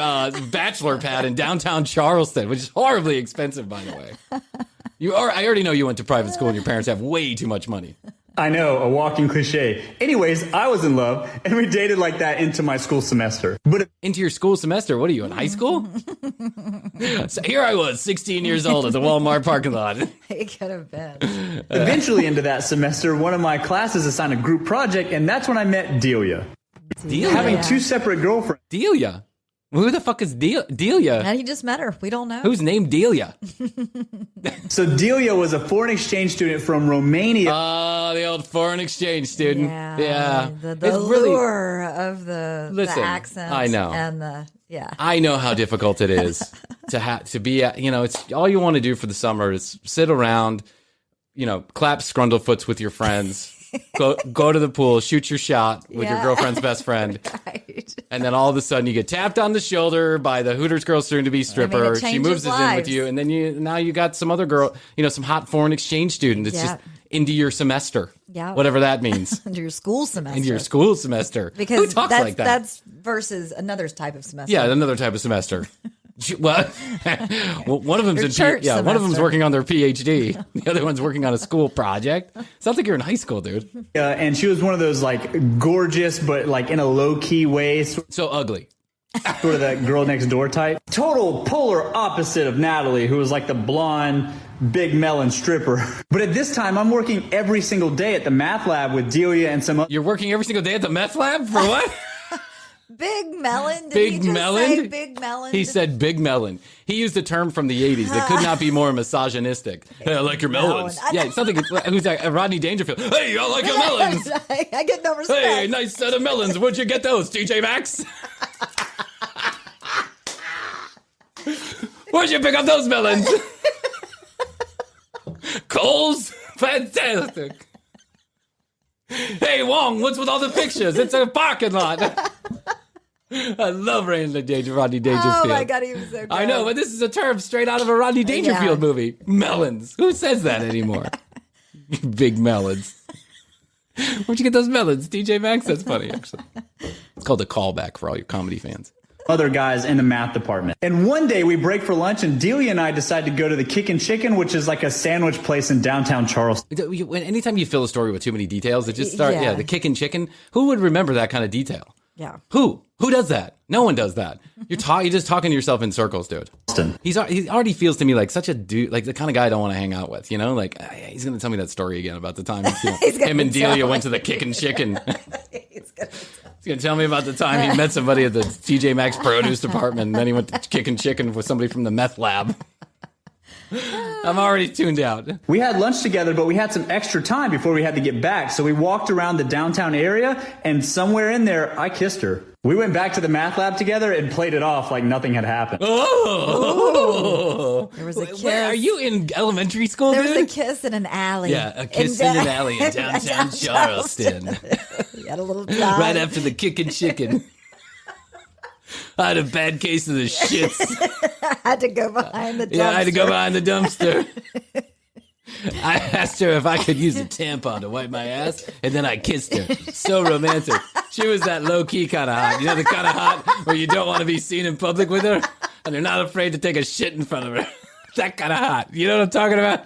bachelor pad in downtown Charleston, which is horribly expensive, by the way. I already know you went to private school and your parents have way too much money. I know, a walking cliche. Anyways, I was in love, and we dated like that into my school semester. But into your school semester? What are you, in high school? So here I was, 16 years old at the Walmart parking lot. It could have been. Eventually into that semester, one of my classes assigned a group project, and that's when I met Delia. Delia? Having 2 separate girlfriends. Delia? Who the fuck is Delia? Now you just met her. We don't know. Who's named Delia? So Delia was a foreign exchange student from Romania. Oh, the old foreign exchange student. Yeah. The lure of the accent. I know. And I know how difficult it is to be, it's all you want to do for the summer is sit around, clap scrundlefoots with your friends. Go to the pool, shoot your shot with your girlfriend's best friend. Right. And then all of a sudden you get tapped on the shoulder by the Hooters girl soon to be stripper. She moves in with you, and then now you got some other girl, some hot foreign exchange student that's just into your semester. Yeah. Whatever that means. Into your school semester. Into your school semester. Because who talks like that? That's versus another type of semester. Yeah, another type of semester. Well, one of them's one of them's working on their PhD. The other one's working on a school project. Sounds like you're in high school, dude. And she was one of those gorgeous, but in a low key way. So ugly. Sort of that girl next door type. Total polar opposite of Natalie, who was like the blonde, big melon stripper. But at this time, I'm working every single day at the math lab with Delia and some. You're working every single day at the meth lab for what? Big melon? Did he just say big melon? He said big melon. He used a term from the 80s that could not be more misogynistic. Hey, I like your melons. Yeah, something. Who's that? Rodney Dangerfield. Hey, I like your melons. I get no respect. Hey, nice set of melons. Where'd you get those, TJ Maxx? Where'd you pick up those melons? Kohl's? Fantastic. Hey, Wong, what's with all the pictures? It's a parking lot. I love Rodney Dangerfield. Oh my God, he was so good. I know, but this is a term straight out of a Rodney Dangerfield movie. Melons. Who says that anymore? Big melons. Where'd you get those melons? TJ Maxx? That's funny, actually. It's called a callback for all your comedy fans. Other guys in the math department. And one day we break for lunch, and Delia and I decide to go to the Kickin' Chicken, which is like a sandwich place in downtown Charleston. Anytime you fill a story with too many details, it just starts, the Kickin' Chicken. Who would remember that kind of detail? Yeah. Who does that? No one does that. You're just talking to yourself in circles, dude. He already feels to me like such a dude, like the kind of guy I don't want to hang out with, he's going to tell me that story again about the time him and Delia went to the Kickin' Chicken. He's going to tell me about the time he met somebody at the TJ Maxx produce department, and then he went to Kickin' Chicken with somebody from the meth lab. I'm already tuned out. We had lunch together, but we had some extra time before we had to get back. So we walked around the downtown area, and somewhere in there, I kissed her. We went back to the math lab together and played it off like nothing had happened. Oh! There was a kiss. Are you in elementary school, There dude? was a kiss in an alley. Yeah, a kiss in an alley in downtown Charleston. We had a little time. Right after the Kickin' Chicken. I had a bad case of the shits. I had to go behind the dumpster. Yeah, I had to go behind the dumpster. I asked her if I could use a tampon to wipe my ass, and then I kissed her. So romantic. She was that low-key kind of hot. You know, the kind of hot where you don't want to be seen in public with her, and you're not afraid to take a shit in front of her. That kind of hot. You know what I'm talking about?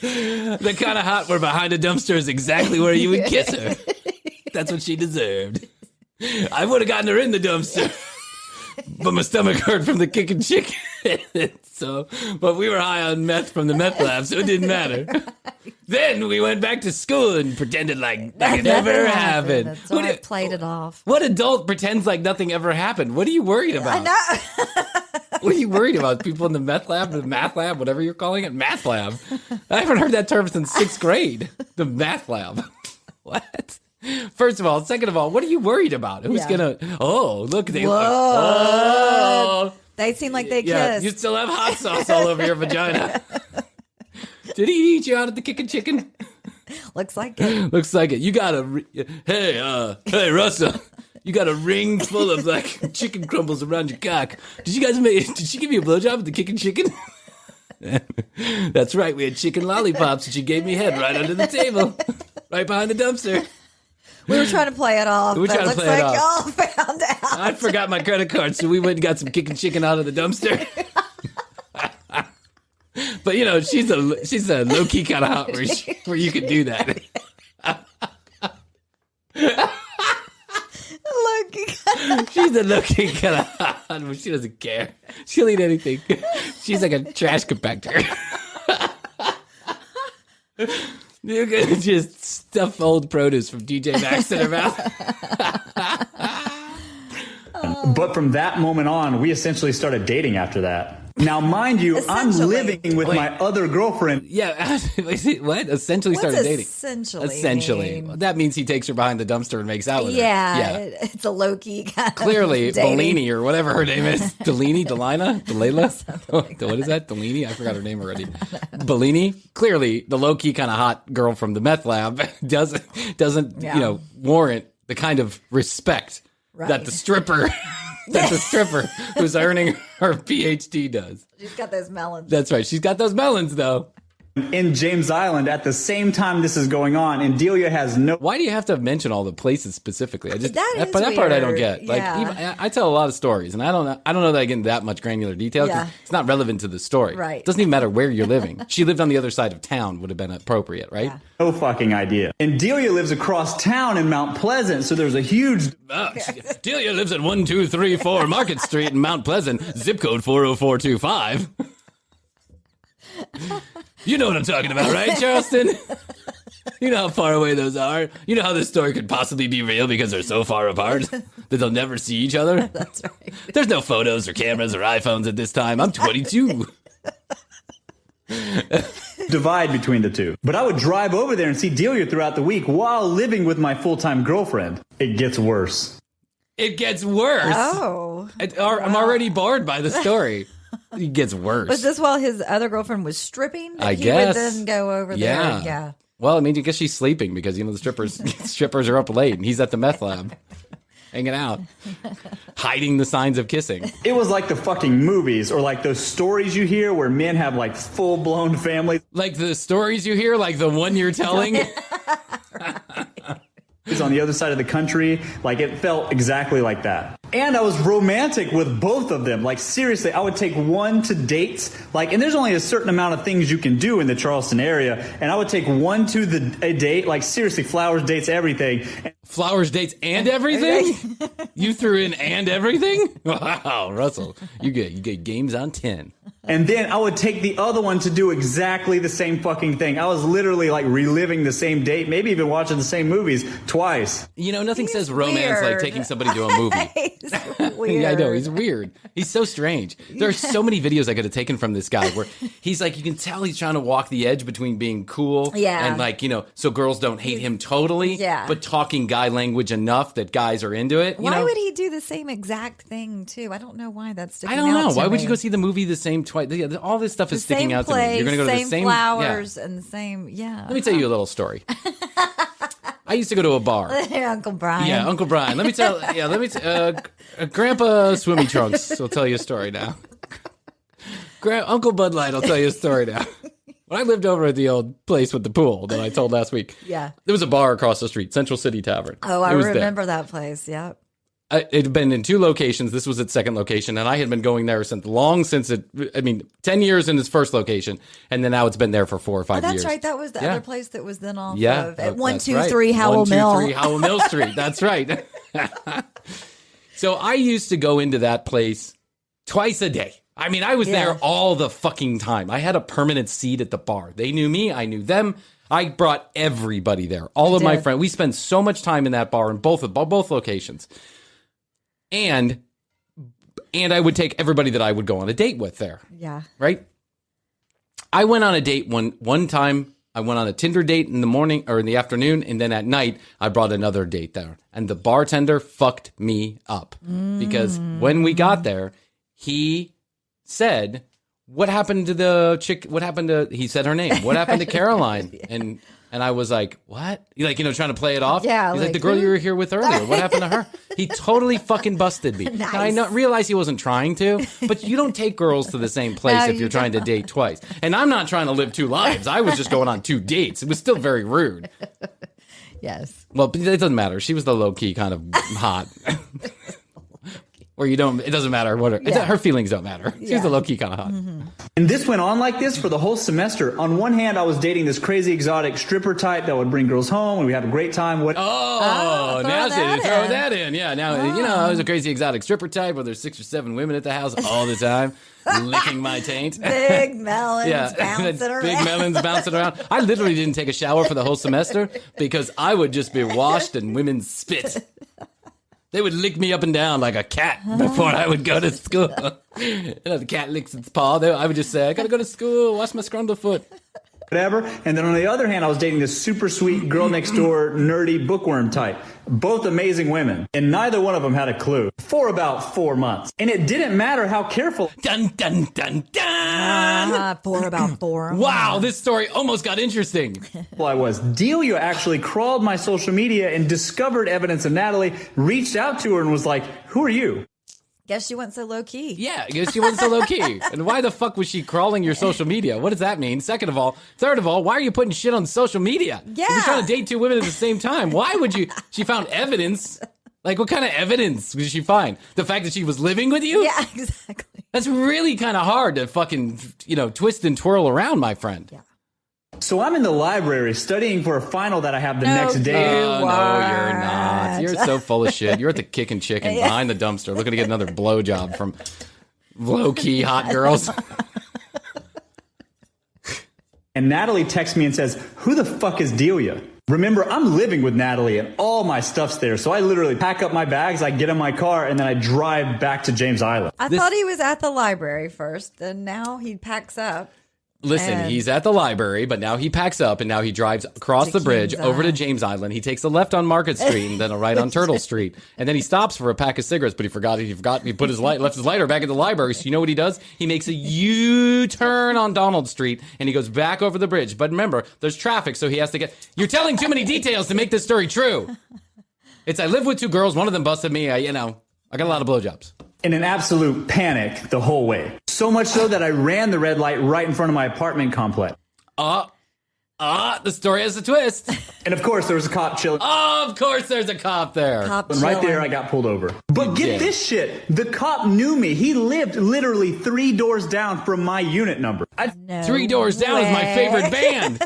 The kind of hot where behind a dumpster is exactly where you would kiss her. That's what she deserved. I would have gotten her in the dumpster, but my stomach hurt from the kicking chicken. But we were high on meth from the meth lab, so it didn't matter. Then we went back to school and pretended like it never happened. That's why I played it off. What adult pretends like nothing ever happened? What are you worried about? I know. What are you worried about? People in the meth lab, the math lab, whatever you're calling it? Math lab. I haven't heard that term since 6th grade. The math lab. What? First of all. Second of all, what are you worried about? Who's going to... Oh, look. They seem like they yeah, kissed. You still have hot sauce all over your vagina. Did he eat you out at the kicking chicken? Looks like it. Looks like it. You got a... Hey, Russell. You got a ring full of like chicken crumbles around your cock. Did she give you a blowjob at the kicking chicken? That's right. We had chicken lollipops and she gave me head right under the table. Right behind the dumpster. We were trying to play it off. It looks like y'all found out. I forgot my credit card, so we went and got some kicking chicken out of the dumpster. But you know, she's a low key kind of hot where you could do that. She's a low key kind of hot where she doesn't care. She'll eat anything. She's like a trash compactor. You could just stuff old produce from DJ Maxx in her mouth. But from that moment on, we essentially started dating after that. Now, mind you, I'm living with my other girlfriend. Yeah, what? Essentially started dating. Essentially. Mean? That means he takes her behind the dumpster and makes out with her. Yeah, it's a low-key kind of Clearly, dating. Bellini or whatever her name is. Delila? What is that? Delini? I forgot her name already. Bellini? Clearly, the low-key kind of hot girl from the meth lab doesn't warrant the kind of respect that the stripper... that the stripper who's earning her PhD does. She's got those melons. That's right. She's got those melons, though. In James Island at the same time this is going on, and Delia has no... Why do you have to mention all the places specifically? That part I don't get. Yeah. Like, even, I tell a lot of stories, and I don't know that I get into that much granular detail because it's not relevant to the story. Right. It doesn't even matter where you're living. She lived on the other side of town would have been appropriate, right? Yeah. No fucking idea. And Delia lives across town in Mount Pleasant, so there's a huge... Delia lives at 1234 Market Street in Mount Pleasant, zip code 40425. You know what I'm talking about, right, Charleston? You know how far away those are. You know how this story could possibly be real because they're so far apart that they'll never see each other. That's right. There's no photos or cameras or iPhones at this time. I'm 22. divide between the two. But I would drive over there and see Delia throughout the week while living with my full-time girlfriend. It gets worse. It gets worse? Oh. I'm already bored by the story. It gets worse. Was this while his other girlfriend was stripping? I he guess. Would then go over there. Yeah. Well, I mean, I guess she's sleeping because, the strippers are up late and he's at the meth lab. Hanging out. Hiding the signs of kissing. It was like the fucking movies or like those stories you hear where men have like full-blown families. Like the stories you hear, like the one you're telling? It's on the other side of the country. Like, it felt exactly like that. And I was romantic with both of them. Like, seriously, I would take one to dates. Like, and there's only a certain amount of things you can do in the Charleston area. And I would take one to a date. Like, seriously, flowers, dates, everything. Flowers, dates, and everything? You threw in and everything? Wow, Russell, you get games on 10. And then I would take the other one to do exactly the same fucking thing. I was literally like reliving the same date, maybe even watching the same movies twice. Nothing says romance like taking somebody to a movie. He's weird. Yeah, I know. He's weird. He's so strange. There are so many videos I could have taken from this guy where he's like, you can tell he's trying to walk the edge between being cool and like, so girls don't hate him totally, but talking guy language enough that guys are into it. Why would he do the same exact thing too? I don't know why that's sticking out. I don't know. Why me. would you go see the movie the same twice? All this stuff is sticking out to me. You're going to go to the same flowers and the same, Let me tell you a little story. I used to go to a bar. Uncle Bryan. Yeah, Uncle Bryan. Let me tell. Grandpa Swimmy Trunks will tell you a story now. Uncle Bud Light will tell you a story now. When I lived over at the old place with the pool that I told last week, there was a bar across the street, Central City Tavern. Oh, I remember that place. Yeah. It had been in 2 locations. This was its second location, and I had been going there since 10 years in its first location, and then now it's been there for 4 or 5 years. That's right. That was the other place that was then off of at that's 123 Howell Mill. 123 Howell Mill Street. That's right. So I used to go into that place twice a day. I mean, I was there all the fucking time. I had a permanent seat at the bar. They knew me. I knew them. I brought everybody there. All of my friends. We spent so much time in that bar in both locations. And I would take everybody that I would go on a date with there. Yeah. Right? I went on a date one time. I went on a Tinder date in the morning or in the afternoon, and then at night I brought another date there. And the bartender fucked me up because when we got there, he said, "What happened to the chick? What happened to?" He said her name. "What happened to Caroline?" And I was like, "What?" Like, trying to play it off. Yeah, he's like, "The girl you were here with earlier. What happened to her?" He totally fucking busted me. Nice. And I realized he wasn't trying to, but you don't take girls to the same place if you're trying to date twice. And I'm not trying to live two lives. I was just going on 2 dates. It was still very rude. Yes. Well, it doesn't matter. She was the low key kind of hot. Where it doesn't matter what her feelings don't matter. She's the low key kind of hot. Mm-hmm. And this went on like this for the whole semester. On one hand, I was dating this crazy exotic stripper type that would bring girls home and we had a great time. Now throw that in. Yeah, now, I was a crazy exotic stripper type where there's 6 or 7 women at the house all the time. Licking my taint. Big melons bouncing around. Big melons bouncing around. I literally didn't take a shower for the whole semester because I would just be washed in women's spit. They would lick me up and down like a cat before I would go to school. The cat licks its paw. I would just say, "I gotta go to school, wash my scrundle foot." Whatever. And then on the other hand, I was dating this super sweet girl next door, nerdy bookworm type. Both amazing women. And neither one of them had a clue. For about 4 months. And it didn't matter how careful. Dun, dun, dun, dun. For about 4 months. Wow, this story almost got interesting. Well, I was. Delia actually crawled my social media and discovered evidence of Natalie, reached out to her and was like, "Who are you?" Guess she went so low key. Yeah, I guess she wasn't so low key. And why the fuck was she crawling your social media? What does that mean? Third of all, why are you putting shit on social media? Yeah. If you're trying to date 2 women at the same time, why would you? She found evidence. Like, what kind of evidence did she find? The fact that she was living with you? Yeah, exactly. That's really kind of hard to fucking, twist and twirl around, my friend. Yeah. So I'm in the library studying for a final that I have the next day. Oh, no, you're not. You're so full of shit. You're at the Kickin' Chicken behind the dumpster looking to get another blowjob from low-key hot girls. And Natalie texts me and says, "Who the fuck is Delia?" Remember, I'm living with Natalie and all my stuff's there. So I literally pack up my bags, I get in my car, and then I drive back to James Island. I thought he was at the library first, and now he packs up. Listen, he's at the library, but now he packs up and now he drives across the bridge over to James Island. He takes a left on Market Street and then a right on Turtle Street. And then he stops for a pack of cigarettes, but he forgot he put left his lighter back at the library. So you know what he does? He makes a U-turn on Donald Street and he goes back over the bridge. But remember, there's traffic, so he has to you're telling too many details to make this story true. I live with 2 girls, one of them busted me, I got a lot of blowjobs. In an absolute panic the whole way. So much so that I ran the red light right in front of my apartment complex. The story has a twist. And of course, there was a cop chilling. Of course there's a cop there. And right there, I got pulled over. But get this shit. The cop knew me. He lived literally 3 doors down from my unit number. 3 doors down is my favorite band.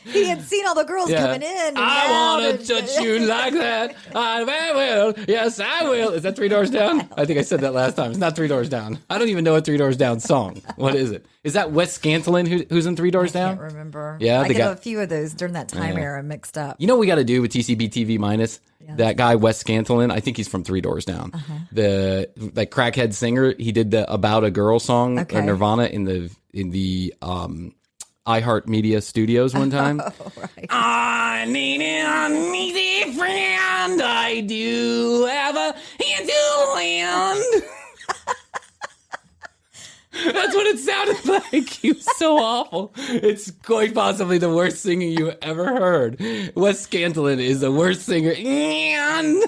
He had seen all the girls coming in. And I want to touch you like that. I will. Yes, I will. Is that 3 Doors Down? I think I said that last time. It's not 3 Doors Down. I don't even know a 3 Doors Down song. What is it? Is that Wes Scantlin who's in 3 Doors Down? I can't remember. Yeah, I get a few of those during that time era mixed up. You know what we got to do with TCB TV minus? That guy, Wes Scantlin, I think he's from 3 Doors Down. The crackhead singer, he did the About a Girl song, Nirvana, in the iHeart Media Studios one time. Right. I need an easy friend. I do have a hand to land. That's what it sounded like. He was so awful. It's quite possibly the worst singing you ever heard. Wes Scantlin is the worst singer. And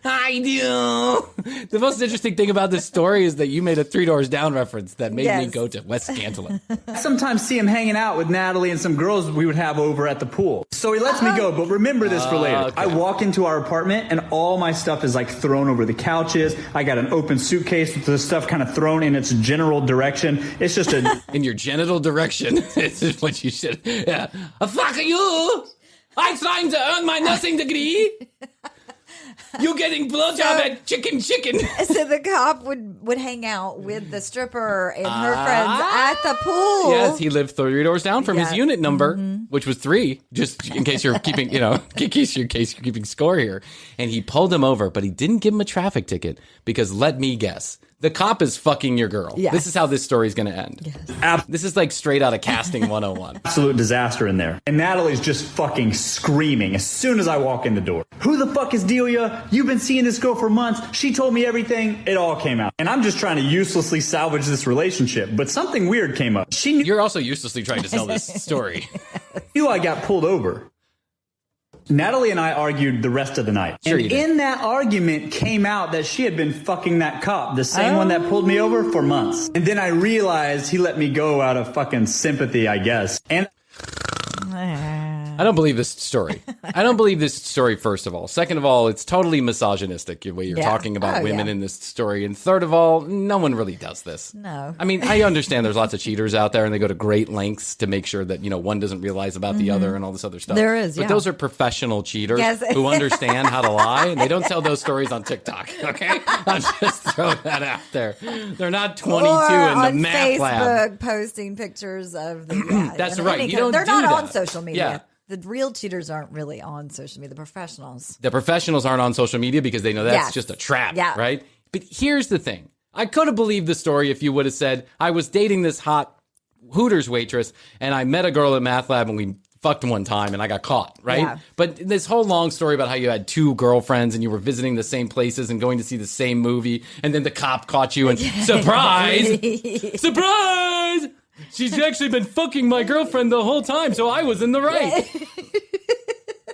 I do. The most interesting thing about this story is that you made a 3 Doors Down reference that made me go to Wes Scantlin. I sometimes see him hanging out with Natalie and some girls we would have over at the pool. So he lets me go, but remember this for later. Okay. I walk into our apartment and all my stuff is thrown over the couches. I got an open suitcase with the stuff kind of thrown in its general direction. It's just in your genital direction. This is what you should. Yeah. Fuck you. I'm trying to earn my nursing degree. You getting blowjob at chicken. So the cop would hang out with the stripper and her friends at the pool. Yes, he lived 3 doors down from his unit number, which was 3, just in case you're keeping, in case you're keeping score here. And he pulled him over, but he didn't give him a traffic ticket because, let me guess, the cop is fucking your girl. Yes. This is how this story is going to end. Yes. This is like straight out of casting 101. Absolute disaster in there. And Natalie's just fucking screaming as soon as I walk in the door. Who the fuck is Delia? You've been seeing this girl for months. She told me everything. It all came out. And I'm just trying to uselessly salvage this relationship. But something weird came up. She knew. You're also uselessly trying to sell this story. Knew I got pulled over. Natalie and I argued the rest of the night. Sure, and in that argument came out that she had been fucking that cop, the same one that pulled me over, for months. And then I realized he let me go out of fucking sympathy, I guess. And I don't believe this story. I don't believe this story, first of all. Second of all, it's totally misogynistic the way you're talking about women in this story. And third of all, no one really does this. No. I mean, I understand there's lots of cheaters out there and they go to great lengths to make sure that, one doesn't realize about the other and all this other stuff. There is, But those are professional cheaters who understand how to lie, and they don't tell those stories on TikTok, okay? I'm just throwing that out there. They're not 22 in the math lab. Facebook posting pictures of the... That's right. You don't They're do not that. on social media. Yeah. The real cheaters aren't really on social media. The professionals. The professionals aren't on social media because they know that's just a trap, right? But here's the thing. I could have believed the story if you would have said, I was dating this hot Hooters waitress and I met a girl at math lab and we fucked one time and I got caught, right? Yeah. But this whole long story about how you had 2 girlfriends and you were visiting the same places and going to see the same movie, and then the cop caught you and surprise! Surprise! She's actually been fucking my girlfriend the whole time, so I was in the right.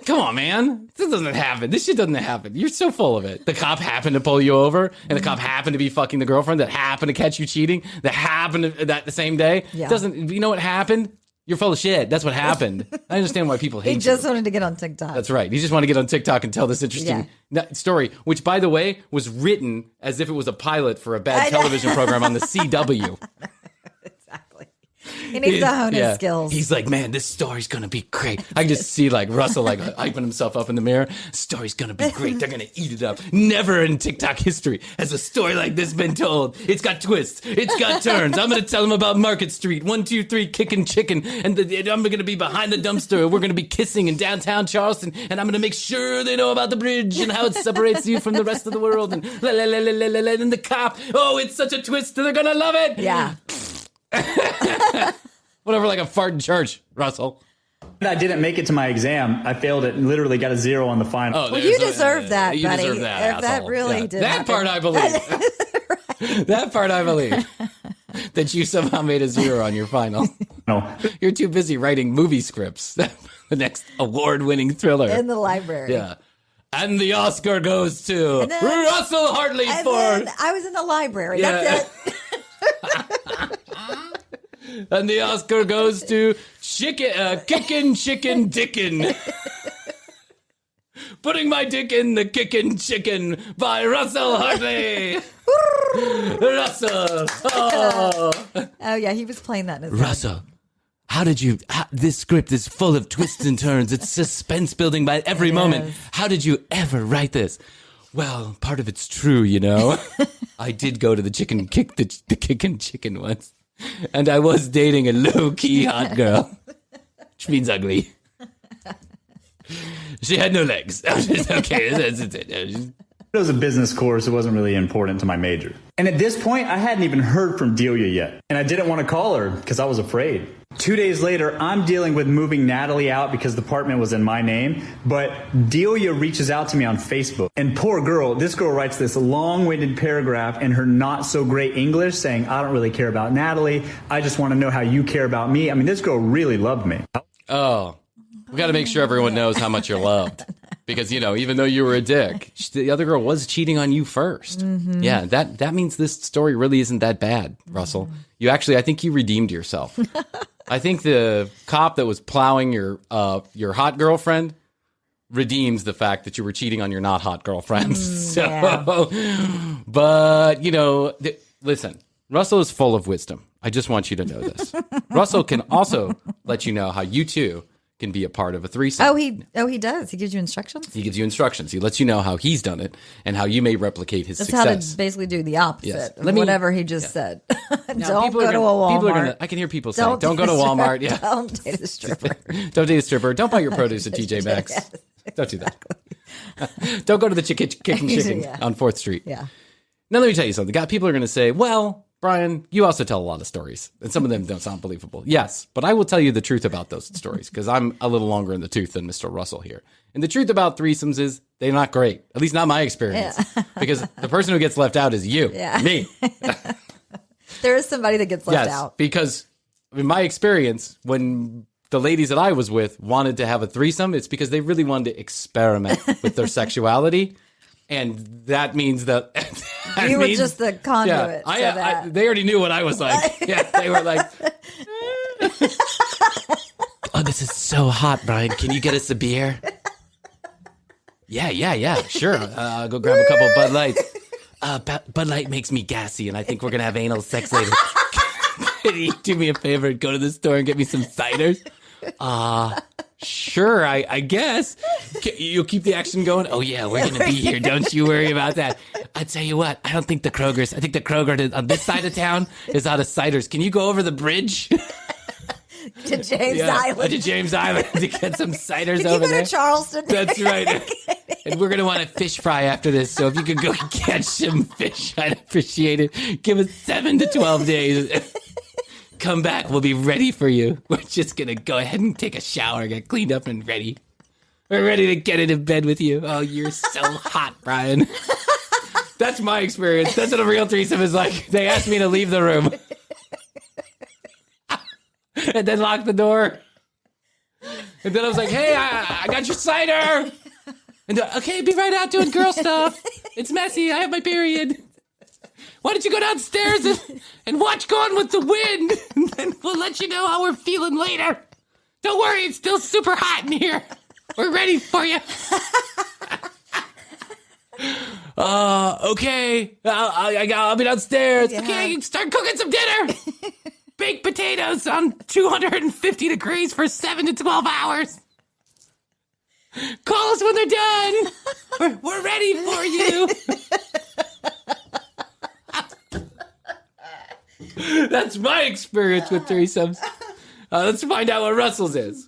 Come on, man. This doesn't happen. This shit doesn't happen. You're so full of it. The cop happened to pull you over, and the cop happened to be fucking the girlfriend that happened to catch you cheating, that happened to, that the same day. Yeah. You know what happened? You're full of shit. That's what happened. I understand why people hate you. He just wanted to get on TikTok. That's right. You just want to get on TikTok and tell this interesting story, which, by the way, was written as if it was a pilot for a bad television program on the CW. He needs to hone his skills. He's like, man, this story's going to be great. I can just see Russell hyping himself up in the mirror. Story's going to be great. They're going to eat it up. Never in TikTok history has a story like this been told. It's got twists. It's got turns. I'm going to tell them about Market Street, 1, 2, 3, kicking chicken. And I'm going to be behind the dumpster. We're going to be kissing in downtown Charleston. And I'm going to make sure they know about the bridge and how it separates you from the rest of the world. And and the cop. Oh, it's such a twist. They're going to love it. Yeah. Whatever, like a fart in church, Russell. I didn't make it to my exam. I failed it and literally got a 0 on the final. Oh, well, you deserve that, you buddy. deserve that, if that really did that happen. part I believe. That part I believe. That you somehow made a 0 on your final. No. You're too busy writing movie scripts. The next award-winning thriller. In the library. Yeah. And the Oscar goes to Russell Hoadley for... I was in the library. Yeah. That's it. And the Oscar goes to Kickin' Chicken Dickin'. Putting My Dick in the Kickin' Chicken by Russell Hoadley. Russell. Oh, yeah, he was playing that in his Russell, how did you... this script is full of twists and turns. It's suspense building by every moment. How did you ever write this? Well, part of it's true, I did go to the Kickin' Chicken once. And I was dating a low-key hot girl, which means ugly. She had no legs. Okay, that's it. It was a business course. It wasn't really important to my major. And at this point, I hadn't even heard from Delia yet. And I didn't want to call her because I was afraid. 2 days later, I'm dealing with moving Natalie out because the apartment was in my name. But Delia reaches out to me on Facebook. And poor girl, this girl writes this long-winded paragraph in her not-so-great English saying, I don't really care about Natalie. I just want to know how you care about me. I mean, this girl really loved me. Oh, we got to make sure everyone knows how much you're loved. Because, even though you were a dick, the other girl was cheating on you first. Mm-hmm. Yeah, that means this story really isn't that bad, Russell. Mm-hmm. I think you redeemed yourself. I think the cop that was plowing your hot girlfriend redeems the fact that you were cheating on your not hot girlfriend. But, listen, Russell is full of wisdom. I just want you to know this. Russell can also let you know how you, too, can be a part of a threesome. Oh, he does. He gives you instructions. He gives you instructions. He lets you know how he's done it and how you may replicate his That's success. how to basically do the opposite Yes. of whatever he just said. Now, Don't go to a Walmart. I can hear people saying, don't go to Walmart. Yeah. Don't date a stripper. Don't date a stripper. Don't buy your produce at TJ Maxx. Yes, Don't do that. Don't go to the Kicking Chicken Yeah. on 4th Street. Yeah. Now, let me tell you something. People are going to say, well, Bryan, you also tell a lot of stories, and some of them don't sound believable. Yes, but I will tell you the truth about those stories because I'm a little longer in the tooth than Mr. Russell here. And the truth about threesomes is they're not great, at least not my experience, because the person who gets left out is you, me. There is somebody that gets left out. Because in my experience, when the ladies that I was with wanted to have a threesome, it's because they really wanted to experiment with their sexuality. And that means that you were just the conduit. They already knew what I was like. Yeah, they were like, "Oh, this is so hot, Bryan. Can you get us a beer?" Yeah, sure. I'll go grab a couple of Bud Lights. Bud Light makes me gassy, and I think we're gonna have anal sex later. Can you do me a favor and go to the store and get me some ciders? Sure, I guess. You'll keep the action going? Oh, yeah, we're going to be here. Don't you worry about that. I tell you what, I think the Kroger on this side of town is out of ciders. Can you go over the bridge? To James Island. To James Island to get some ciders Can over you go there. to Charleston? That's right. And we're going to want a fish fry after this. So if you could go catch some fish, I'd appreciate it. Give us 7 to 12 days. Come back. We'll be ready for you. We're just going to go ahead and take a shower, get cleaned up and ready. We're ready to get into bed with you. Oh, you're so hot, Bryan. That's my experience. That's what a real threesome is like. They asked me to leave the room. And then lock the door. And then I was like, hey, I got your cider. And okay, be right out doing girl stuff. It's messy. I have my period. Why don't you go downstairs and watch Gone with the Wind? And then we'll let you know how we're feeling later. Don't worry, it's still super hot in here. We're ready for you. Okay. I'll be downstairs. Yeah. Okay, start cooking some dinner. Baked potatoes on 250 degrees for 7 to 12 hours. Call us when they're done. We're ready for you. That's my experience with threesomes. Let's find out what Russell's is.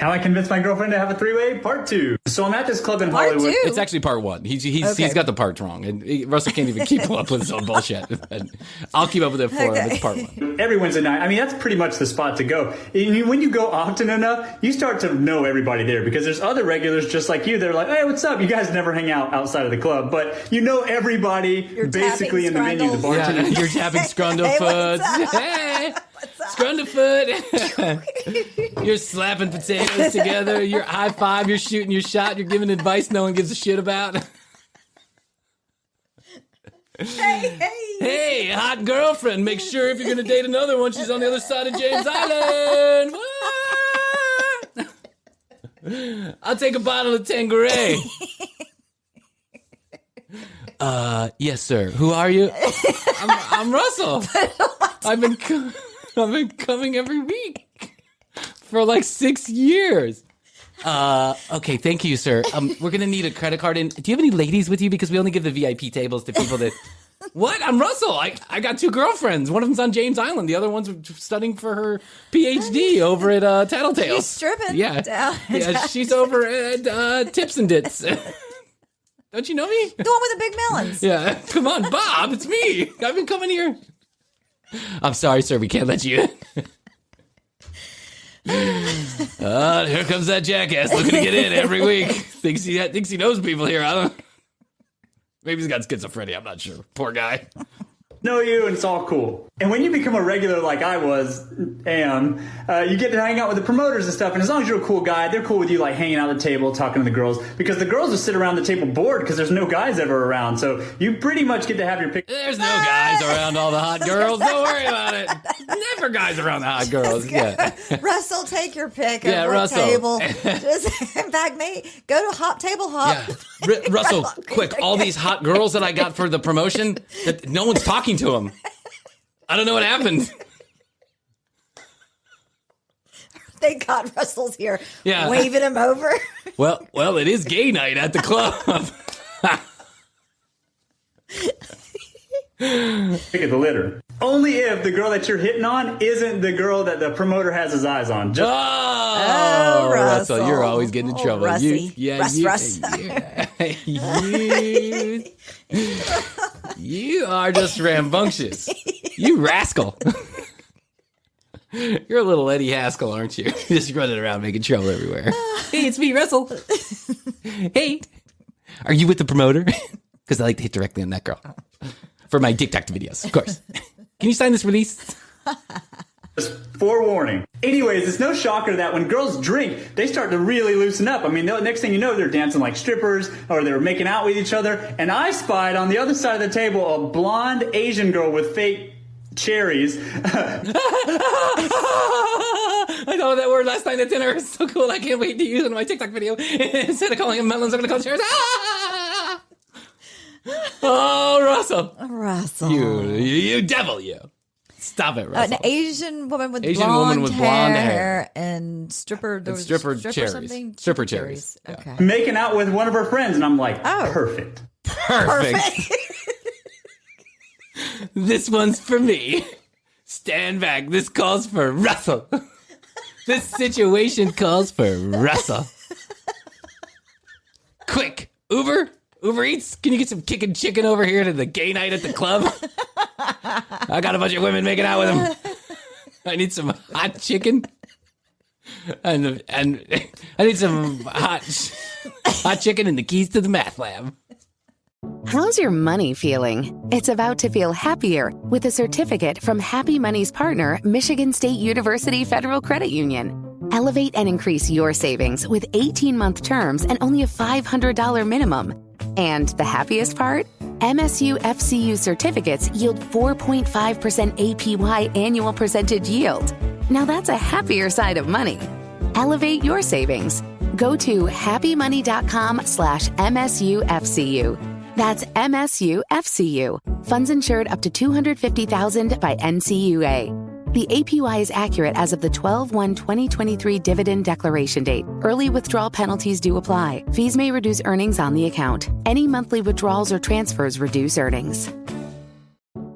How I convinced my girlfriend to have a three-way, part 2. So I'm at this club in Hollywood. It's actually part 1. He's got the parts wrong, and Russell can't even keep up with his own bullshit. And I'll keep up with it for him. It's part 1. Every Wednesday night. I mean, that's pretty much the spot to go. And when you go often enough, you start to know everybody there because there's other regulars just like you. They're like, hey, what's up? You guys never hang out outside of the club, but you know everybody basically in the menu. The bartender. Yeah, you're tapping Scrundlefoot. Hey, Scrundlefoot. You're slapping potatoes together. You're high five. You're shooting your shot. You're giving advice no one gives a shit about. Hey, hot girlfriend. Make sure if you're going to date another one, she's on the other side of James Island. What? I'll take a bottle of Tanqueray. Yes, sir. Who are you? I'm Russell. I've been coming every week for like 6 years. Okay, thank you, sir. We're gonna need a credit card. Do you have any ladies with you? Because we only give the VIP tables to people that. What? I'm Russell. I got 2 girlfriends. One of them's on James Island. The other one's studying for her PhD over at Tattletales. She's stripping. Yeah, she's over at Tips and Dits. Don't you know me? The one with the big melons. Yeah, come on, Bob. It's me. I've been coming here. I'm sorry, sir. We can't let you in. Here comes that jackass looking to get in every week. Thinks he knows people here. I don't. Maybe he's got schizophrenia. I'm not sure. Poor guy. Know you, and it's all cool. And when you become a regular like I am, you get to hang out with the promoters and stuff. And as long as you're a cool guy, they're cool with you, like hanging out at the table, talking to the girls. Because the girls will sit around the table bored because there's no guys ever around. So you pretty much get to have your pick. There's no guys around all the hot girls. Don't worry about it. Never guys around the hot girls. Yeah. Russell, take your pick. Yeah, Russell. Table. Just in fact, go to Hot Table Hop. Yeah. Russell, quick! All these hot girls that I got for the promotion, that no one's talking to them. I don't know what happened. Thank God Russell's here. Yeah. Waving him over. Well, it is gay night at the club. Pick at the litter. Only if the girl that you're hitting on isn't the girl that the promoter has his eyes on. Just Russell, you're always getting in trouble. Russ. You are just rambunctious. You rascal. You're a little Eddie Haskell, aren't you? Just running around making trouble everywhere. Hey, it's me, Russell. Hey, are you with the promoter? Because I like to hit directly on that girl. For my TikTok videos, of course. Can you sign this release? Just forewarning. Anyways, it's no shocker that when girls drink, they start to really loosen up. I mean, the next thing you know, they're dancing like strippers or they're making out with each other. And I spied on the other side of the table a blonde Asian girl with fake cherries. I thought of that word last night at dinner. It's so cool. I can't wait to use it in my TikTok video. Instead of calling them melons, I'm going to call them cherries. Oh, Russell. You devil, you. Stop it, Russell. An Asian woman with blonde hair and stripper cherries. Something? Stripper cherries. Okay. Making out with one of her friends, and I'm like, perfect. This one's for me. Stand back. This calls for Russell. This situation calls for Russell. Quick, Uber Eats, can you get some kicking chicken over here to the gay night at the club? I got a bunch of women making out with him. I need some hot chicken. And I need some hot chicken and the keys to the math lab. How's your money feeling? It's about to feel happier with a certificate from Happy Money's partner, Michigan State University Federal Credit Union. Elevate and increase your savings with 18-month terms and only a $500 minimum. And the happiest part? MSU FCU certificates yield 4.5% APY annual percentage yield. Now that's a happier side of money. Elevate your savings. Go to happymoney.com/MSUFCU. That's MSUFCU. Funds insured up to $250,000 by NCUA. The APY is accurate as of the 12/1/2023 dividend declaration date. Early withdrawal penalties do apply. Fees may reduce earnings on the account. Any monthly withdrawals or transfers reduce earnings.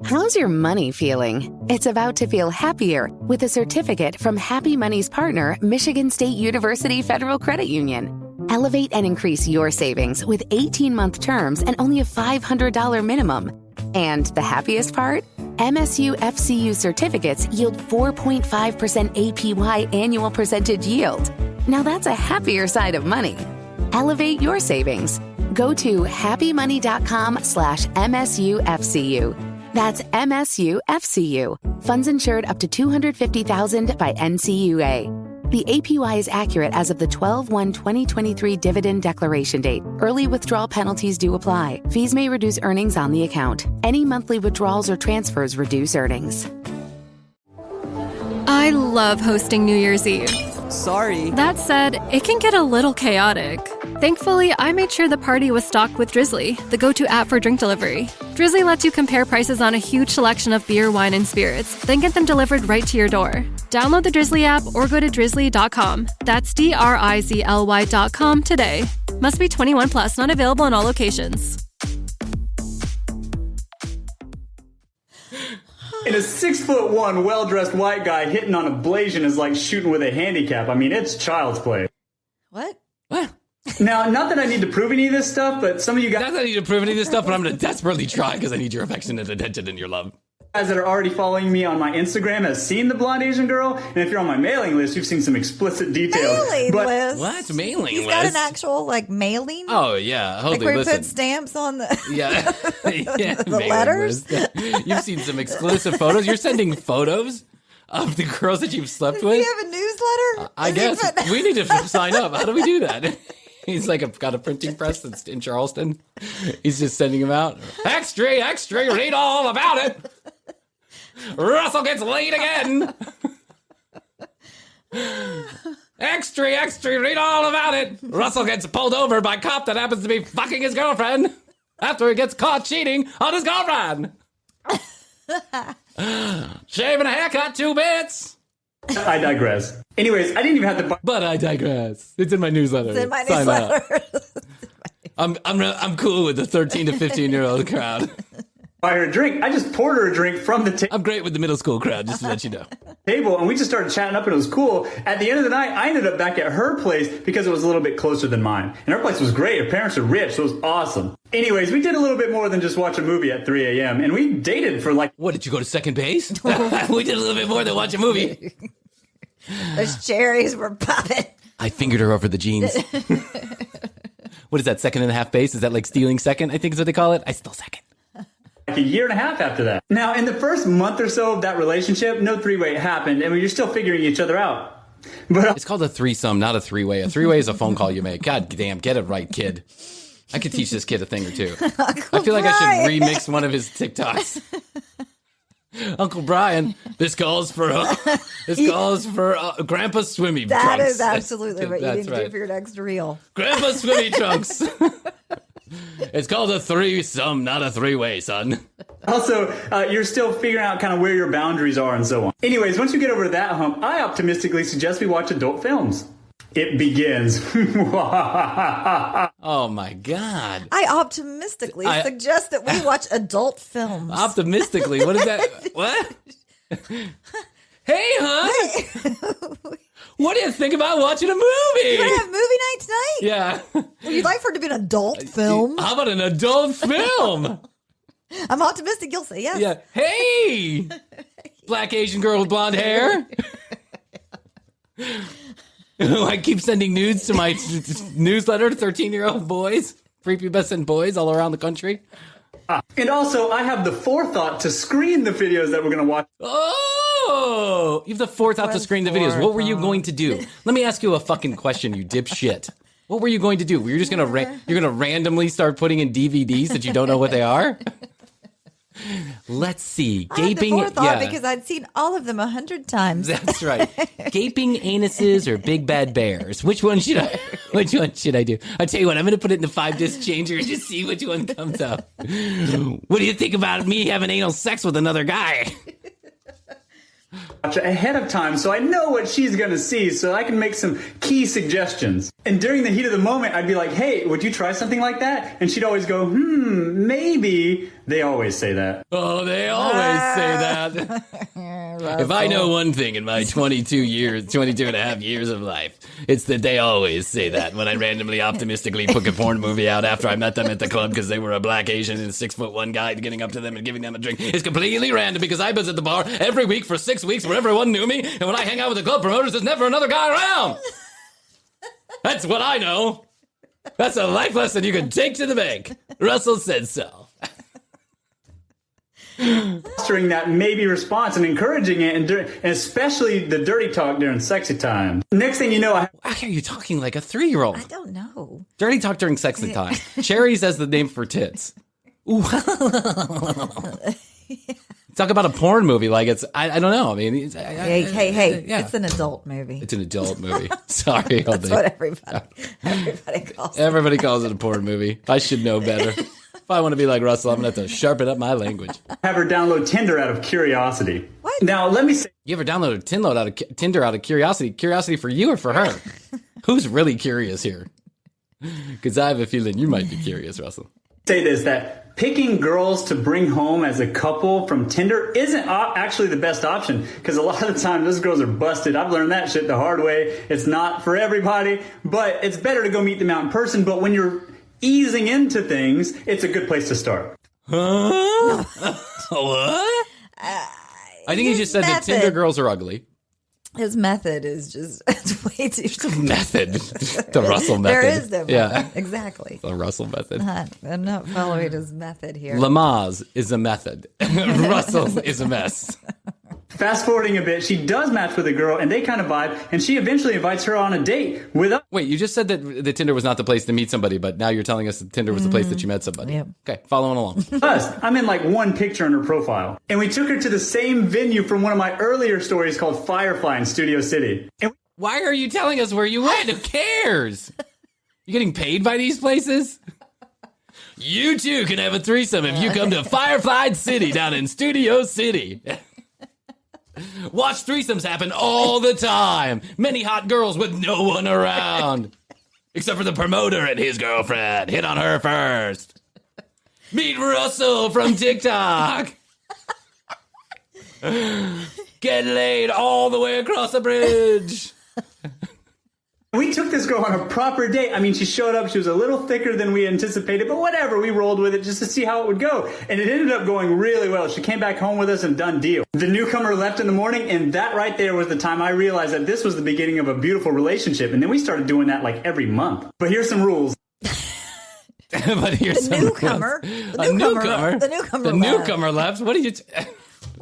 How's your money feeling? It's about to feel happier with a certificate from Happy Money's partner, Michigan State University Federal Credit Union. Elevate and increase your savings with 18-month terms and only a $500 minimum. And the happiest part? MSU FCU certificates yield 4.5% APY annual percentage yield. Now that's a happier side of money. Elevate your savings. Go to happymoney.com/MSUFCU. That's MSUFCU. Funds insured up to $250,000 by NCUA. The APY is accurate as of the 12/1/2023 dividend declaration date. Early withdrawal penalties do apply. Fees may reduce earnings on the account. Any monthly withdrawals or transfers reduce earnings. I love hosting New Year's Eve. Sorry. That said, it can get a little chaotic. Thankfully, I made sure the party was stocked with Drizzly, the go-to app for drink delivery. Drizzly lets you compare prices on a huge selection of beer, wine, and spirits, then get them delivered right to your door. Download the Drizzly app or go to drizzly.com. That's DRIZLY.com today. Must be 21 plus, not available in all locations. And a 6'1", well-dressed white guy hitting on a Blasian is like shooting with a handicap. I mean, it's child's play. What? Now, not that I need to prove any of this stuff, but some of you guys... Not that I need to prove any of this stuff, but I'm going to desperately try because I need your affection and attention and your love. Guys that are already following me on my Instagram has seen the blonde Asian girl, and if you're on my mailing list, you've seen some explicit details. Mailing list? What? Mailing He's list? got an actual, mailing? Oh, yeah. Hoadley, like where listen. he puts stamps on the, yeah. the letters? You've seen some exclusive photos. You're sending photos of the girls that you've slept with? Does he have a newsletter? I guess. We need to sign up. How do we do that? He's like got a printing press that's in Charleston. He's just sending them out. Extra, read all about it. Russell gets laid again. Extra, read all about it. Russell gets pulled over by a cop that happens to be fucking his girlfriend after he gets caught cheating on his girlfriend. Shave and a haircut, 2 bits. I digress. Anyways, I didn't even have to. But I digress. It's in my newsletter. It's in my Sign newsletter. up. I'm cool with the 13 to 15-year-old crowd. Buy her a drink. I just poured her a drink from the I'm great with the middle school crowd, just to let you know. table, and we just started chatting up, and it was cool. At the end of the night, I ended up back at her place because it was a little bit closer than mine. And her place was great. Her parents are rich, so it was awesome. Anyways, we did a little bit more than just watch a movie at 3 a.m., and we dated for like... What, did you go to second base? We did a little bit more than watch a movie. Those cherries were popping. I fingered her over the jeans. What is that, second and a half base? Is that like stealing second, I think is what they call it? I stole second. Like a year and a half after that. Now, in the first month or so of that relationship, no three-way happened, and you're still figuring each other out. But it's called a threesome, not a three-way. A three-way is a phone call you make. God damn, get it right, kid. I could teach this kid a thing or two. I feel like I should remix one of his TikToks. Uncle Bryan, this calls for Grandpa's swimmy trunks. That is absolutely what you need to right. do for your next reel. Grandpa's swimmy trunks. It's called a threesome, not a three-way, son. Also, you're still figuring out kind of where your boundaries are and so on. Anyways, once you get over that hump, I optimistically suggest we watch adult films. It begins. Oh, my God. I optimistically suggest that we watch adult films. Optimistically? What is that? What? Hey, hon. What do you think about watching a movie? You want to have movie night tonight? Yeah. Would you like for it to be an adult film? How about an adult film? I'm optimistic you'll say yes. Yeah. Hey, black Asian girl with blonde hair. I keep sending nudes to my newsletter to 13-year-old boys, prepubescent boys all around the country. And also, I have the forethought to screen the videos that we're going to watch. Oh, you have the forethought to screen the videos. What were you going to do? Let me ask you a fucking question, you dipshit. What were you going to do? You're just going to you're going to randomly start putting in DVDs that you don't know what they are? Let's see. Gaping, I had the forethought because I'd seen all of them 100 times. That's right. Gaping anuses or big bad bears. Which one should I do? I tell you what, I'm going to put it in the 5-disc changer and just see which one comes up. What do you think about me having anal sex with another guy? Ahead of time so I know what she's going to see so I can make some key suggestions. And during the heat of the moment, I'd be like, hey, would you try something like that? And she'd always go, maybe. They always say that. Oh, they always say that. If I know one thing in my 22 and a half years of life, it's that they always say that when I randomly optimistically put a porn movie out after I met them at the club because they were a black Asian and a 6'1" guy getting up to them and giving them a drink. It's completely random because I was at the bar every week for 6 weeks where everyone knew me, and when I hang out with the club promoters, there's never another guy around. That's what I know. That's a life lesson you can take to the bank. Russell said so. Fostering that maybe response and encouraging it, and especially the dirty talk during sexy time. Next thing you know, why are you talking like a 3-year-old? I don't know. Dirty talk during sexy time. Cherries as the name for tits. Ooh. Talk about a porn movie like it's, I don't know. I mean, hey, yeah. It's an adult movie. It's an adult movie. Sorry. That's what everybody calls it. Everybody calls it a porn movie. I should know better. If I want to be like Russell, I'm going to have to sharpen up my language. Have her download Tinder out of curiosity. What? Now, let me say. You ever downloaded Tinder out of curiosity? Curiosity for you or for her? Who's really curious here? Because I have a feeling you might be curious, Russell. Say this, that picking girls to bring home as a couple from Tinder isn't actually the best option, because a lot of the time those girls are busted. I've learned that shit the hard way. It's not for everybody, but it's better to go meet them out in person. But when you're easing into things, it's a good place to start. Huh? What? I think he just said that Tinder girls are ugly. His method is just, it's way too... It's a method. The Russell method. There is no method. Yeah. Exactly. The Russell method. I'm not following his method here. Lamaze is a method. Russell is a mess. Fast forwarding a bit, she does match with a girl, and they kind of vibe, and she eventually invites her on a date with us. Wait, you just said that the Tinder was not the place to meet somebody, but now you're telling us that Tinder was the place that you met somebody. Yep. Okay, following along. I'm in like one picture on her profile. And we took her to the same venue from one of my earlier stories called Firefly in Studio City. And why are you telling us where you went? Who cares? You getting paid by these places? You too can have a threesome if you come to Firefly City down in Studio City. Watch threesomes happen all the time. Many hot girls with no one around. Except for the promoter and his girlfriend. Hit on her first. Meet Russell from TikTok. Get laid all the way across the bridge. We took this girl on a proper date. I mean, she showed up. She was a little thicker than we anticipated, but whatever. We rolled with it just to see how it would go. And it ended up going really well. She came back home with us and done deal. The newcomer left in the morning, and that right there was the time I realized that this was the beginning of a beautiful relationship. And then we started doing that like every month. But here's some rules. But here's The newcomer. The newcomer left. What are you...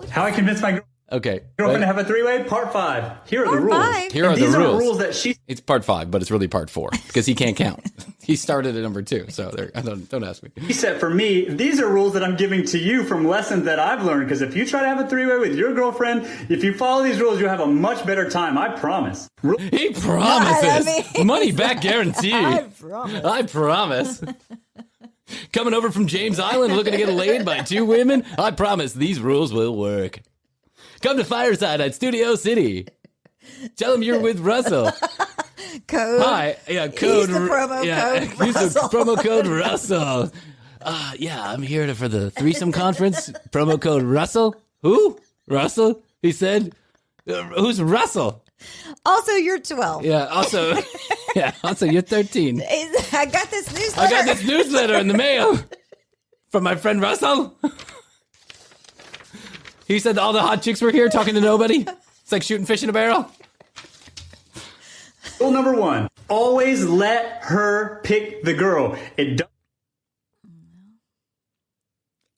How I convinced my girlfriend to have a three-way, part 5. Here are the rules. Here are the These rules. are rules that she... It's part 5, but it's really part 4 because he can't count. He started at number 2, so don't ask me. He said, for me, these are rules that I'm giving to you from lessons that I've learned, because if you try to have a three-way with your girlfriend, if you follow these rules, you'll have a much better time. I promise. He promises. Money back guarantee. I promise. Coming over from James Island looking to get laid by 2 women? I promise these rules will work. Come to Fireside at Studio City. Tell them you're with Russell. Code. Hi. Yeah, code. Use the promo code Use Russell. the promo code Russell. I'm here for the threesome conference. Promo code Russell. Who? Russell? He said. Who's Russell? Also, you're 12. Yeah, also you're 13. I got this newsletter. I got this newsletter in the mail from my friend Russell. He said all the hot chicks were here talking to nobody. It's like shooting fish in a barrel. Rule number 1, always let her pick the girl.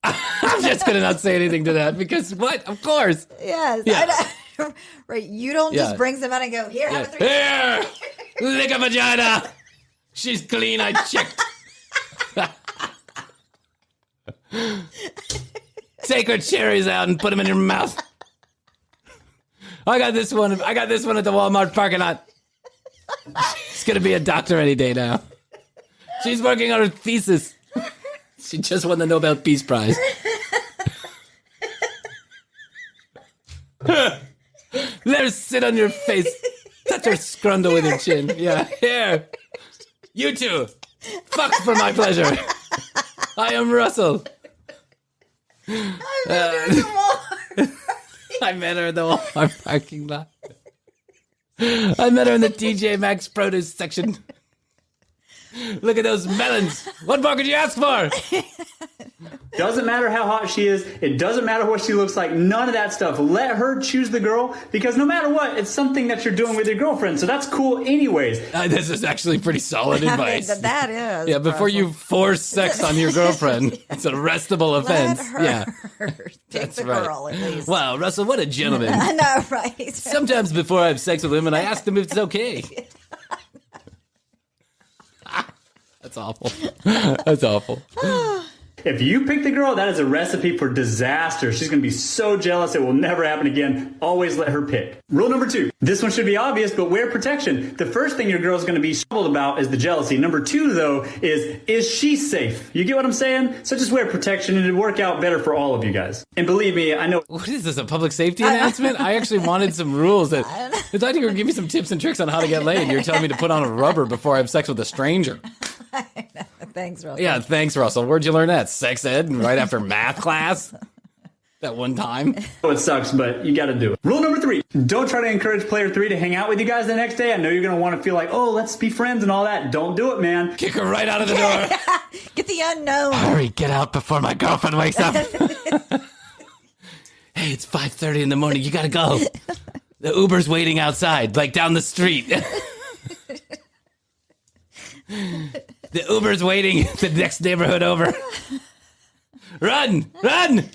I'm just going to not say anything to that because what? Of course. Yes. Yeah. Right. You don't just bring them out and go, here, have a three. Here! Lick a vagina! She's clean, I checked. Take her cherries out and put them in your mouth. I got this one at the Walmart parking lot. She's going to be a doctor any day now. She's working on her thesis. She just won the Nobel Peace Prize. Let her sit on your face. Touch her scrundle with your chin. Yeah, here. You two. Fuck for my pleasure. I am Russell. I met her in the Walmart parking lot. I met her in the TJ Maxx produce section. Look at those melons. What more could you ask for? Doesn't matter how hot she is. It doesn't matter what she looks like. None of that stuff. Let her choose the girl, because no matter what, it's something that you're doing with your girlfriend. So that's cool anyways. This is actually pretty solid advice. That is. Yeah, before you force sex on your girlfriend, it's an arrestable offense. Let her pick the girl, at least. Wow, Russell, what a gentleman. I know, right? Sometimes before I have sex with women, I ask them if it's okay. That's awful. That's awful. If you pick the girl, that is a recipe for disaster. She's going to be so jealous it will never happen again. Always let her pick. Rule number 2. This one should be obvious, but wear protection. The first thing your girl's going to be troubled about is the jealousy. Number 2, though, is she safe? You get what I'm saying? So just wear protection and it'll work out better for all of you guys. And believe me, I know. What is this, a public safety announcement? I actually wanted some rules. I thought you were going to give me some tips and tricks on how to get laid. You're telling me to put on a rubber before I have sex with a stranger. Thanks, Russell. Yeah, thanks, Russell. Where'd you learn that? Sex ed right after math class? That one time? Oh, it sucks, but you got to do it. Rule number 3. Don't try to encourage player 3 to hang out with you guys the next day. I know you're going to want to feel like, oh, let's be friends and all that. Don't do it, man. Kick her right out of the door. Get the unknown. Hurry, get out before my girlfriend wakes up. Hey, it's 5:30 in the morning. You got to go. The Uber's waiting outside, like down the street. The Uber's waiting the next neighborhood over. Run! Run!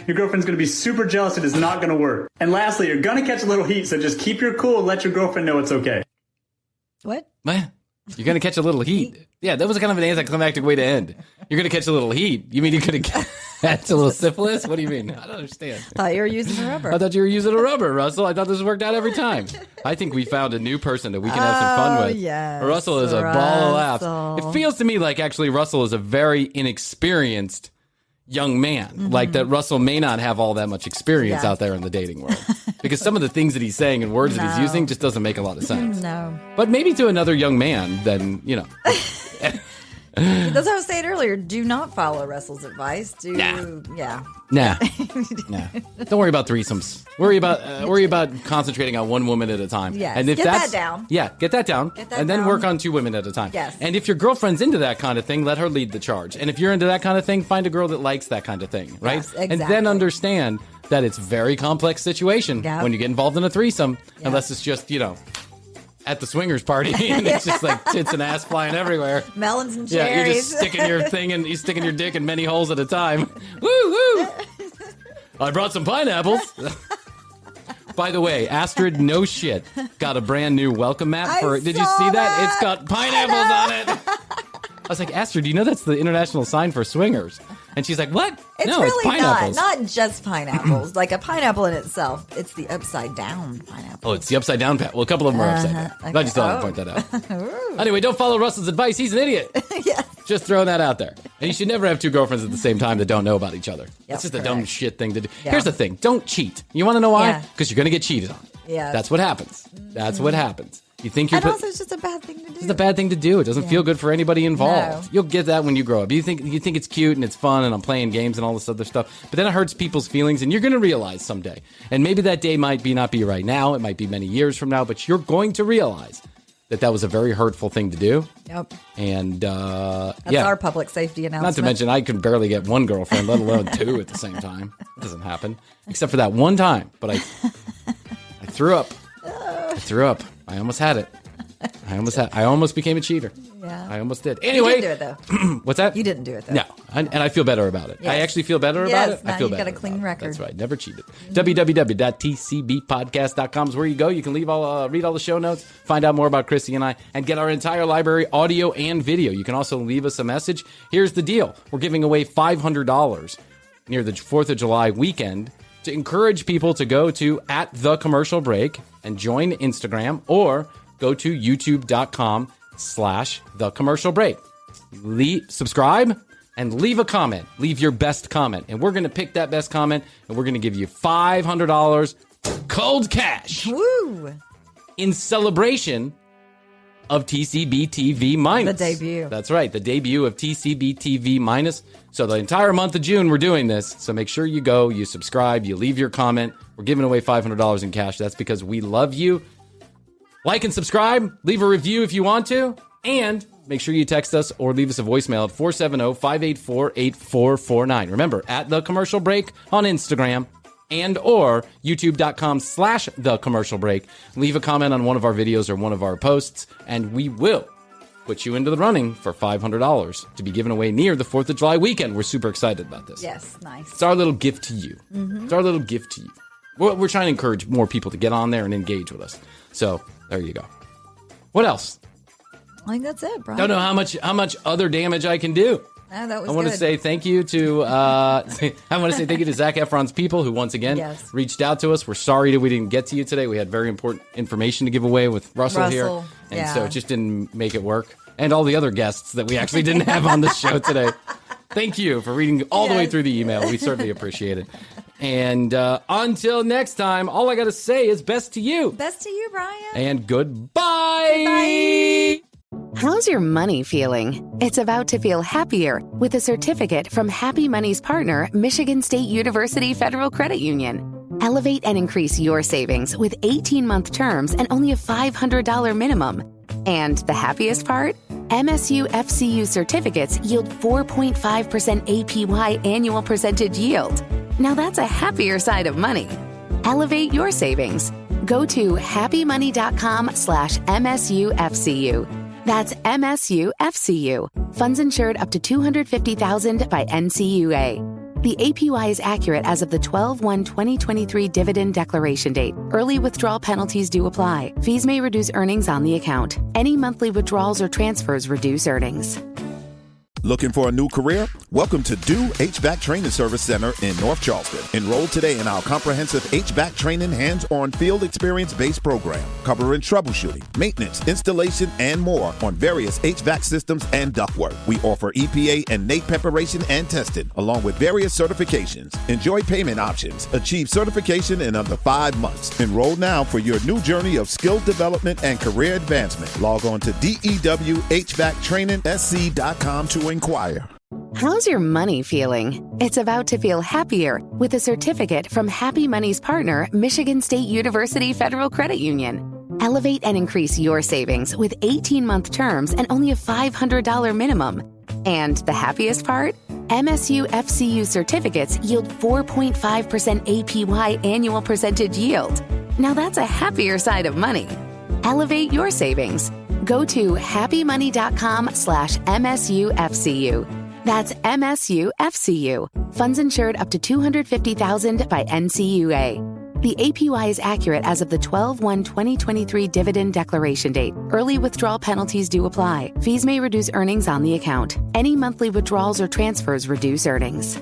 Your girlfriend's going to be super jealous. It is not going to work. And lastly, you're going to catch a little heat, so just keep your cool and let your girlfriend know it's okay. What? You're going to catch a little heat. Yeah, that was kind of an anticlimactic way to end. You're going to catch a little heat. You mean you're going to catch a little syphilis? What do you mean? I don't understand. I thought you were using a rubber. I thought you were using a rubber, Russell. I thought this worked out every time. I think we found a new person that we can have some fun with. Yes, Russell is a ball of laughs. It feels to me like actually Russell is a very inexperienced young man. Like that Russell may not have all that much experience out there in the dating world. Because some of the things that he's saying and words that he's using just doesn't make a lot of sense. No. But maybe to another young man, then, That's what I was saying earlier. Do not follow Russell's advice. Yeah. Nah. Don't worry about threesomes. Worry about concentrating on one woman at a time. Yes. And if Get that's, that down. Yeah, get that down. And then work on 2 women at a time. Yes. And if your girlfriend's into that kind of thing, let her lead the charge. And if you're into that kind of thing, find a girl that likes that kind of thing, right? Yes, exactly. And then understand that it's a very complex situation when you get involved in a threesome, unless it's just, at the swingers party, and it's just like tits and ass flying everywhere. Melons and cherries. Yeah, you're just sticking your thing and you're sticking your dick in many holes at a time. Woo woo! I brought some pineapples. By the way, Astrid, no shit, got a brand new welcome mat for. Did you see that? It's got pineapples on it. I was like, Astrid, do you know that's the international sign for swingers? And she's like, what? It's it's pineapples. not just pineapples. Like a pineapple in itself, it's the upside down pineapple. Oh, it's the upside down pat. Well, a couple of them are upside down. Okay. Glad you still had to point that out. Anyway, don't follow Russell's advice. He's an idiot. Yes. Just throwing that out there. And you should never have 2 girlfriends at the same time that don't know about each other. That's just a dumb shit thing to do. Yeah. Here's the thing. Don't cheat. You want to know why? Because you're going to get cheated on. Yeah. That's what happens. That's what happens. You think you're... And also, it's just a bad thing to do. It's a bad thing to do. It doesn't feel good for anybody involved. No. You'll get that when you grow up. You think it's cute and it's fun and I'm playing games and all this other stuff. But then it hurts people's feelings and you're going to realize someday. And maybe that day might not be right now. It might be many years from now. But you're going to realize that was a very hurtful thing to do. Yep. And that's our public safety announcement. Not to mention, I can barely get 1 girlfriend, let alone 2 at the same time. It doesn't happen. Except for that one time. But I threw up. I almost had it. I almost became a cheater. Yeah. I almost did. Anyway. You didn't do it, though. What's that? You didn't do it, though. No. And I feel better about it. Yes. I actually feel better about it. Now I feel you better. got a clean record. That's right. Never cheated. www.tcbpodcast.com is where you go. You can read all the show notes, find out more about Krissy and I, and get our entire library, audio and video. You can also leave us a message. Here's the deal. We're giving away $500 near the 4th of July weekend to encourage people to go to @thecommercialbreak and join Instagram, or go to youtube.com/thecommercialbreak. Subscribe and leave a comment. Leave your best comment. And we're going to pick that best comment and we're going to give you $500 cold cash. Woo! In celebration of TCB TV Minus. The debut. That's right. The debut of TCB TV Minus. So the entire month of June, we're doing this. So make sure you go, you subscribe, you leave your comment. We're giving away $500 in cash. That's because we love you. Like and subscribe. Leave a review if you want to. And make sure you text us or leave us a voicemail at 470-584-8449. Remember, @thecommercialbreak on Instagram and or youtube.com/thecommercialbreak. Leave a comment on one of our videos or one of our posts, and we will put you into the running for $500 to be given away near the 4th of July weekend. We're super excited about this. Yes, nice. It's our little gift to you. It's our little gift to you. We're trying to encourage more people to get on there and engage with us. So there you go. What else? I think that's it, Bryan. Don't know how much other damage I can do. No, that was I want to good. say thank you to Zac Efron's people who once again reached out to us. We're sorry that we didn't get to you today. We had very important information to give away with Russell here, and so it just didn't make it work. And all the other guests that we actually didn't have on the show today. Thank you for reading all the way through the email. We certainly appreciate it. And until next time, all I got to say is best to you. Best to you, Bryan. And goodbye. Goodbye. How's your money feeling? It's about to feel happier with a certificate from Happy Money's partner, Michigan State University Federal Credit Union. Elevate and increase your savings with 18-month terms and only a $500 minimum. And the happiest part? MSU FCU certificates yield 4.5% APY annual percentage yield. Now that's a happier side of money. Elevate your savings. Go to happymoney.com/MSUFCU. That's MSUFCU. Funds insured up to $250,000 by NCUA. The APY is accurate as of the 12/1/2023 dividend declaration date. Early withdrawal penalties do apply. Fees may reduce earnings on the account. Any monthly withdrawals or transfers reduce earnings. Looking for a new career? Welcome to Do HVAC Training Service Center in North Charleston. Enroll today in our comprehensive HVAC training hands-on field experience-based program, covering troubleshooting, maintenance, installation, and more on various HVAC systems and ductwork. We offer EPA and NATE preparation and testing, along with various certifications. Enjoy payment options. Achieve certification in under 5 months. Enroll now for your new journey of skill development and career advancement. Log on to DEWHVACTrainingSC.com to inquire. How's your money feeling? It's about to feel happier with a certificate from Happy Money's partner, Michigan State University Federal Credit Union. Elevate and increase your savings with 18-month terms and only a $500 minimum. And the happiest part? MSU FCU certificates yield 4.5% APY annual percentage yield. Now that's a happier side of money. Elevate your savings. Go to happymoney.com/MSUFCU. That's MSUFCU. Funds insured up to $250,000 by NCUA. The APY is accurate as of the 12/1/2023 dividend declaration date. Early withdrawal penalties do apply. Fees may reduce earnings on the account. Any monthly withdrawals or transfers reduce earnings.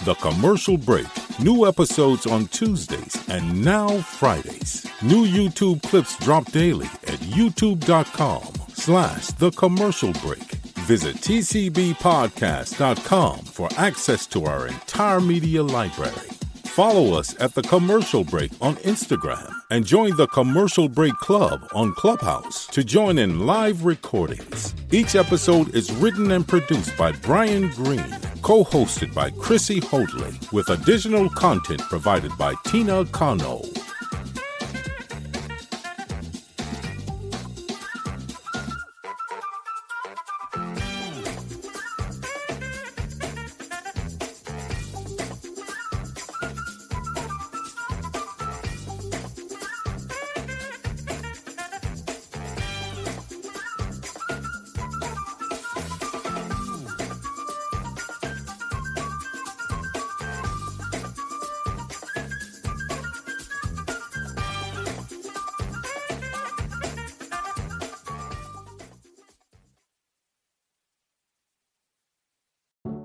The Commercial Break. New episodes on Tuesdays and now Fridays. New YouTube clips drop daily at youtube.com/The Commercial Break. Visit tcbpodcast.com for access to our entire media library. Follow us at The Commercial Break on Instagram and join the Commercial Break Club on Clubhouse to join in live recordings. Each episode is written and produced by Bryan Green, co-hosted by Krissy Hoadley, with additional content provided by Tina Cano.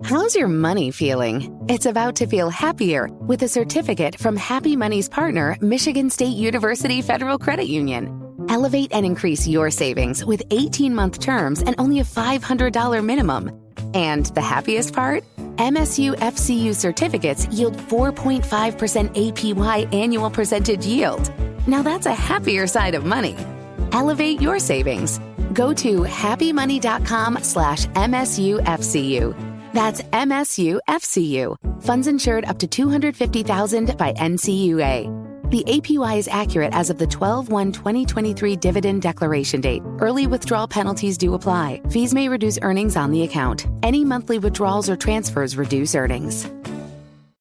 How's your money feeling? It's about to feel happier with a certificate from Happy Money's partner, Michigan State University Federal Credit Union. Elevate and increase your savings with 18-month terms and only a $500 minimum. And the happiest part? MSU FCU certificates yield 4.5% APY annual percentage yield. Now that's a happier side of money. Elevate your savings. Go to happymoney.com/MSUFCU. That's MSUFCU. Funds insured up to $250,000 by NCUA. The APY is accurate as of the 12/1/2023 dividend declaration date. Early withdrawal penalties do apply. Fees may reduce earnings on the account. Any monthly withdrawals or transfers reduce earnings.